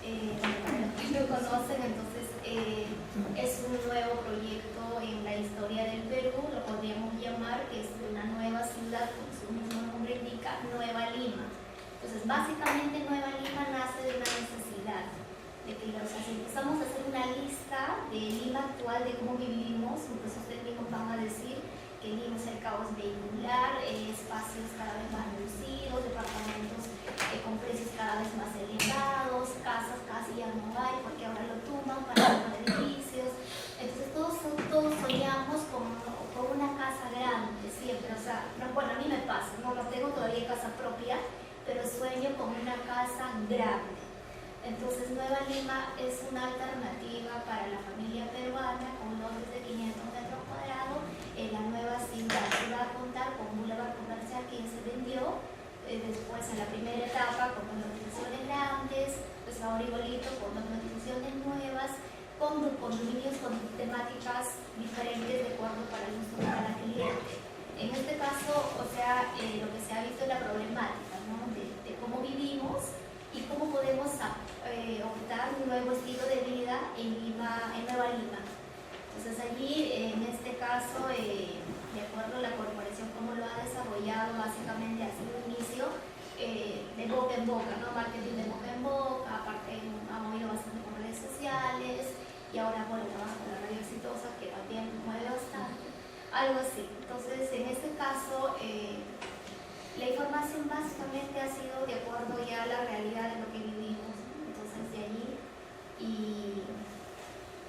Para los que no conocen, entonces es un nuevo proyecto en la historia del Perú, lo podríamos llamar que es una nueva ciudad, como su mismo nombre indica, Nueva Lima. Entonces básicamente Nueva Lima nace de una necesidad, de que empezamos a hacer una lista de Lima actual, de cómo vivimos, entonces ustedes mismos van a decir que Lima es el caos vehicular, espacios cada vez más reducidos, departamentos con precios cada vez más elevados, casas casi ya no hay porque ahora lo tumban para los edificios. Entonces todos soñamos con una casa grande siempre, o sea, no, bueno, a mí me pasa, no tengo todavía casa propia, pero sueño con una casa grande. Entonces Nueva Lima es una alternativa para la familia peruana con lotes de 500 metros cuadrados en la nueva ciudad. Se va a contar con un boulevard comercial que ya se vendió, después en la primera etapa con urbanizaciones grandes, pues ahora igualito con urbanizaciones nuevas, con condominios con temáticas diferentes de acuerdo para el uso de cada cliente. En este caso, o sea, lo que se ha visto es la problemática, ¿no? de cómo vivimos y cómo podemos optar un nuevo estilo de vida en Nueva Lima. Entonces allí, en este caso, de acuerdo a la corporación, cómo lo ha desarrollado, básicamente ha sido un inicio de boca en boca, ¿no? Marketing de boca en boca, aparte ha movido bastante por redes sociales y ahora bueno, trabaja con la radio exitosa que también mueve bastante, algo así. Entonces, en este caso, la información básicamente ha sido de acuerdo ya a la realidad de lo que vivimos. Entonces, de allí, y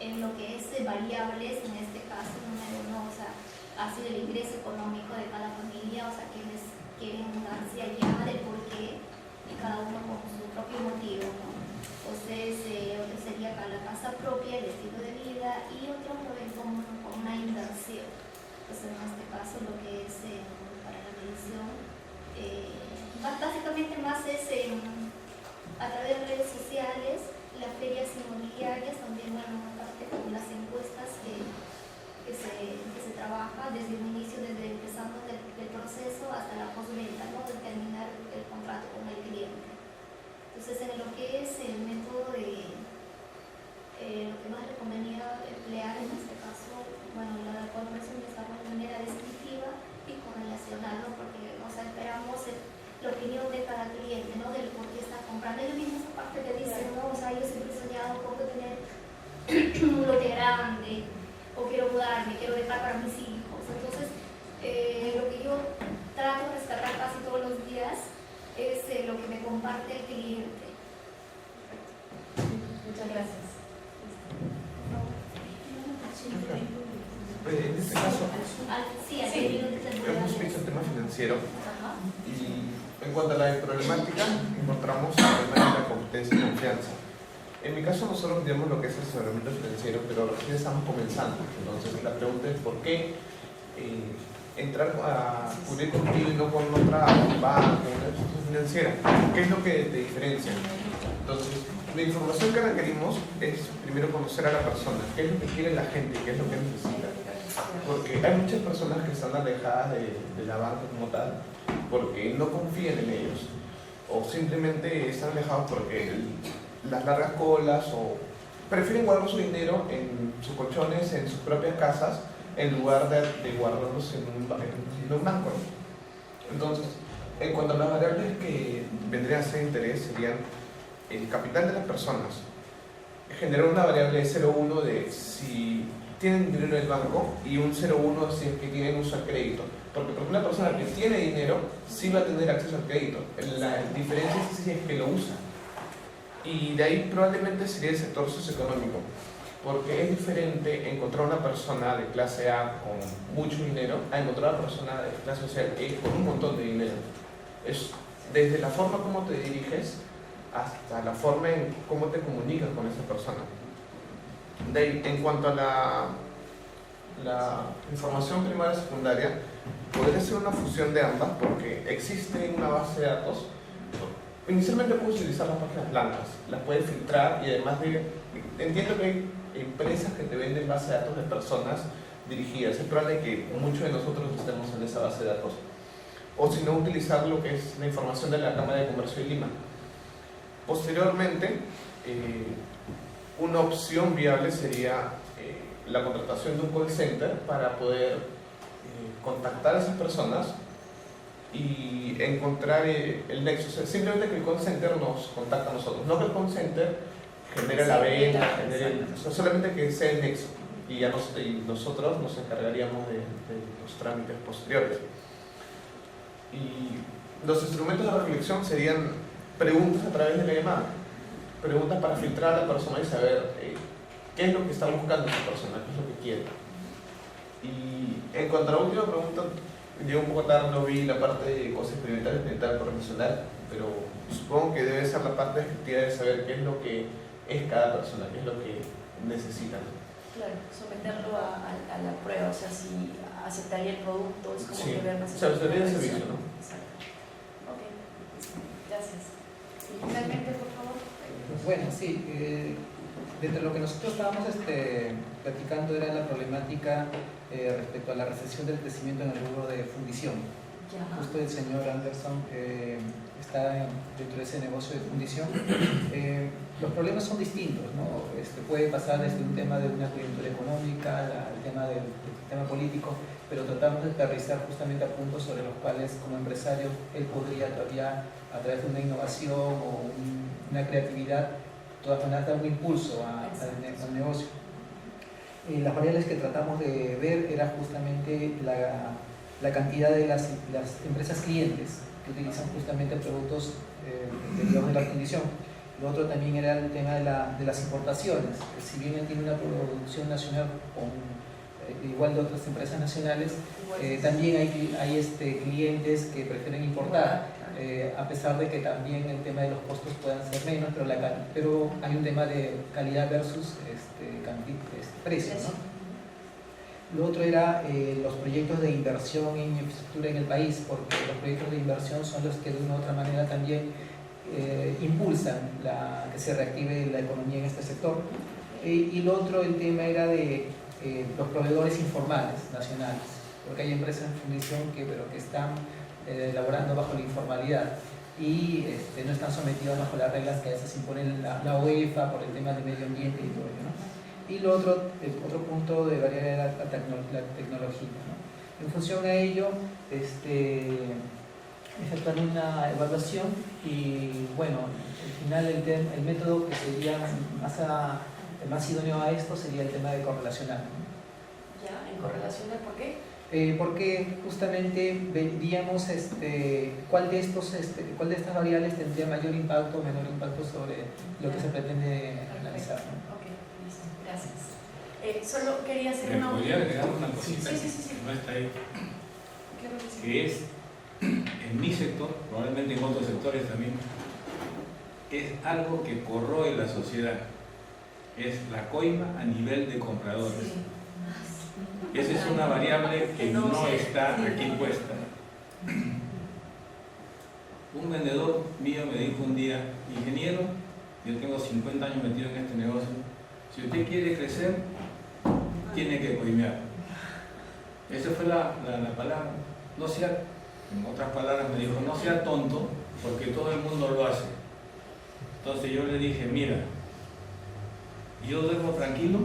en lo que es variables, en este caso, número uno, o sea, ha sido el ingreso económico de cada familia, o sea, quienes quieren darse allá del por qué, y cada uno con su propio motivo, ¿no? Entonces, otro sería para la casa propia, el estilo de vida, y otro lo ven como una inversión. Entonces, en este caso, lo que es para la medición, básicamente más es a través de redes sociales, las ferias inmobiliarias, también, bueno, aparte con las encuestas que se trabaja desde un inicio, desde empezando del proceso hasta la postventa, ¿no? De terminar el contrato con el cliente. Entonces, en lo que es el método de lo que más recomendaría emplear en este caso, bueno, la corporación de desarrollo de manera descriptiva y correlacional, ¿no? Porque, o sea, esperamos la opinión de cada cliente, ¿no? Del por qué está comprando. Ellos mismos aparte te dicen, ¿no? O sea, yo siempre he soñado con tener un lote grande, o quiero mudarme, quiero dejar para mis hijos. Entonces, lo que yo trato de rescatar casi todos los días es lo que me comparte el cliente. Muchas gracias. En este caso, Sí, hemos visto el tema financiero y en cuanto a la problemática encontramos el tema de la competencia y confianza. En mi caso nosotros tenemos lo que es el asesoramiento financiero, pero recién estamos comenzando. Entonces la pregunta es ¿por qué entrar a cubrir contigo y no con otra banca, una institución financiera? ¿Qué es lo que te diferencia? Entonces, la información que requerimos es primero conocer a la persona, qué es lo que quiere la gente, qué es lo que necesita. Porque hay muchas personas que están alejadas de la banca como tal, porque no confían en ellos, o simplemente están alejados porque las largas colas, o prefieren guardar su dinero en sus colchones, en sus propias casas, en lugar de guardarlos en un banco. Entonces, en cuanto a las variables que vendrían a ser interés, serían el capital de las personas. Generar una variable de 0,1 de si tienen dinero en el banco y un 0,1 si es que tienen uso al crédito. Porque una persona que tiene dinero sí va a tener acceso al crédito. La diferencia es si es que lo usa. Y de ahí probablemente sería el sector socioeconómico. Porque es diferente encontrar una persona de clase A con mucho dinero a encontrar una persona de clase social E con un montón de dinero. Es desde la forma como te diriges hasta la forma en cómo te comunicas con esa persona. De ahí, en cuanto a la información primaria y secundaria, podría ser una fusión de ambas porque existe una base de datos. Inicialmente puedes utilizar las páginas blancas, las puedes filtrar y además entiendo que hay empresas que te venden base de datos de personas dirigidas. Es probable que muchos de nosotros estemos en esa base de datos. O si no, utilizar lo que es la información de la Cámara de Comercio de Lima. Posteriormente, una opción viable sería la contratación de un call center para poder contactar a esas personas y encontrar el nexo. O sea, simplemente que el call center nos contacta a nosotros, no que el call center genere la venta, solamente que sea el nexo y nosotros nos encargaríamos de los trámites posteriores. Y los instrumentos de reflexión serían preguntas a través de la llamada, preguntas para filtrar a la persona y saber qué es lo que está buscando esa persona, qué es lo que quiere. Y en cuanto a la última pregunta, llegué un poco tarde, no vi la parte de cosas experimentales, profesional, pero supongo que debe ser la parte efectiva de saber qué es lo que es cada persona, qué es lo que necesitan. Claro, someterlo a la prueba, o sea, si aceptaría el producto, es como Sí, que ver más. o sea, sería el servicio, ¿no? Exacto. Ok, gracias. Y finalmente, por favor. Bueno, sí, dentro de lo que nosotros estábamos platicando era la problemática respecto a la recesión del crecimiento en el rubro de fundición. Justo el señor Anderson está dentro de ese negocio de fundición. Los problemas son distintos, ¿no? Puede pasar desde un tema de una coyuntura económica, el tema del tema político, pero tratamos de aterrizar justamente a puntos sobre los cuales como empresario él podría todavía, a través de una innovación o una creatividad, de todas maneras dar un impulso al negocio. Las variables que tratamos de ver era justamente la cantidad de las empresas clientes que utilizan justamente productos derivados de la fundición. Lo otro también era el tema de las importaciones. Si bien él tiene una producción nacional igual de otras empresas nacionales, también hay clientes que prefieren importar, a pesar de que también el tema de los costos puedan ser menos, pero hay un tema de calidad versus precio, ¿no? Lo otro era los proyectos de inversión en infraestructura en el país, porque los proyectos de inversión son los que de una u otra manera también impulsan que se reactive la economía en este sector. Y lo otro, el tema era de los proveedores informales nacionales, porque hay empresas en fundición que están laborando bajo la informalidad y no están sometidos bajo las reglas que a veces imponen la UEFA por el tema del medio ambiente y todo ello, ¿no? Y lo otro, el otro punto de variar era la tecnología, ¿no? En función a ello, efectuar una evaluación y bueno, al final el método que sería más idóneo a esto sería el tema de correlacionar, ¿no? Ya, en correlacionar, ¿por qué? Porque justamente veríamos cuál de estas variables tendría mayor impacto o menor impacto sobre lo que se pretende analizar, ¿no? Ok, listo, gracias. Solo quería hacer una... ¿Me podría agregar una cosita sí. que no está ahí? ¿Qué Que es, en mi sector, probablemente en otros sectores también, es algo que corroe la sociedad. Es la coima a nivel de compradores. Esa es una variable que no está aquí puesta. Un vendedor mío me dijo un día: ingeniero, yo tengo 50 años metido en este negocio, si usted quiere crecer, tiene que coimear. Esa fue la palabra. No sea, en otras palabras me dijo, no sea tonto, porque todo el mundo lo hace. Entonces yo le dije: mira, yo duermo tranquilo,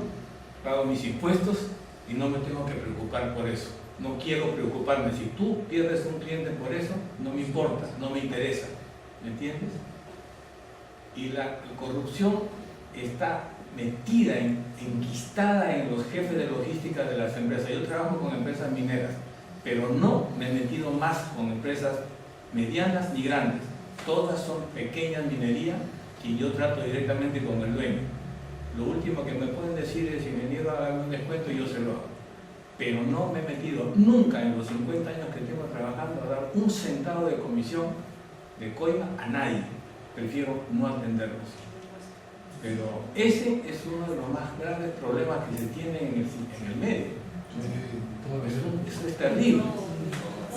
pago mis impuestos y no me tengo que preocupar por eso. No quiero preocuparme. Si tú pierdes un cliente por eso, no me importa, no me interesa. ¿Me entiendes? Y la corrupción está metida, enquistada en los jefes de logística de las empresas. Yo trabajo con empresas mineras, pero no me he metido más con empresas medianas ni grandes. Todas son pequeñas minerías y yo trato directamente con el dueño. Lo último que me pueden decir es: ingeniero, hágame un descuento y yo se lo hago. Pero no me he metido nunca en los 50 años que tengo trabajando a dar un centavo de comisión de coima a nadie. Prefiero no atenderlos. Pero ese es uno de los más graves problemas que se tiene en el medio. Eso es terrible.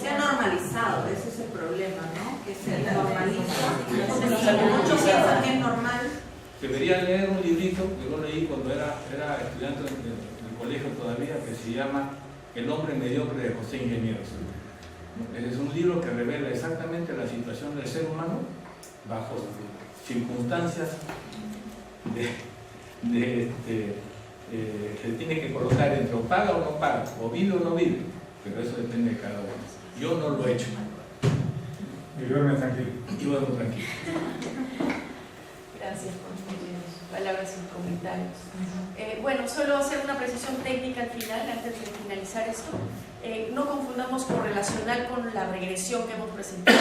Se ha normalizado, ese es el problema, ¿no? Que se normaliza. Entonces, muchos piensan que es normal. Debería leer un librito que yo leí cuando era estudiante del colegio todavía, que se llama El hombre mediocre de José Ingenieros. Es un libro que revela exactamente la situación del ser humano bajo circunstancias que tiene que colocar entre o paga o no paga, o vive o no vive, pero eso depende de cada uno. Yo no lo he hecho. Y duerme tranquilo. Y duermo tranquilo. Gracias por sus palabras y comentarios. Bueno, solo hacer una precisión técnica al final, antes de finalizar esto. No confundamos correlacional con la regresión que hemos presentado.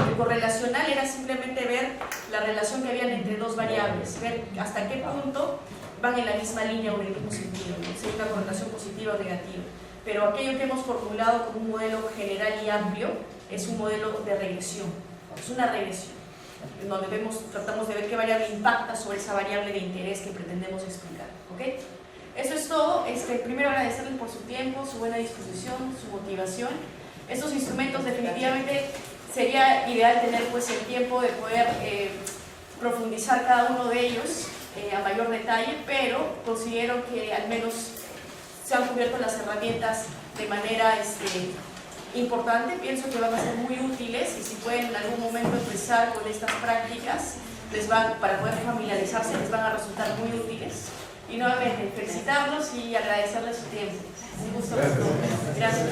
El correlacional era simplemente ver la relación que había entre dos variables, ver hasta qué punto van en la misma línea o en el mismo sentido, ¿no? Si hay una correlación positiva o negativa. Pero aquello que hemos formulado como un modelo general y amplio es un modelo de regresión, es una regresión. en donde tratamos de ver qué variable impacta sobre esa variable de interés que pretendemos explicar. ¿Okay? Eso es todo. Primero agradecerles por su tiempo, su buena disposición, su motivación. Estos instrumentos definitivamente sería ideal tener pues el tiempo de poder profundizar cada uno de ellos a mayor detalle, pero considero que al menos se han cubierto las herramientas de manera importante. Pienso que van a ser muy útiles y si pueden en algún momento empezar con estas prácticas, para poder familiarizarse, les van a resultar muy útiles. Y nuevamente, felicitarlos y agradecerles su tiempo. Un gusto. Gracias.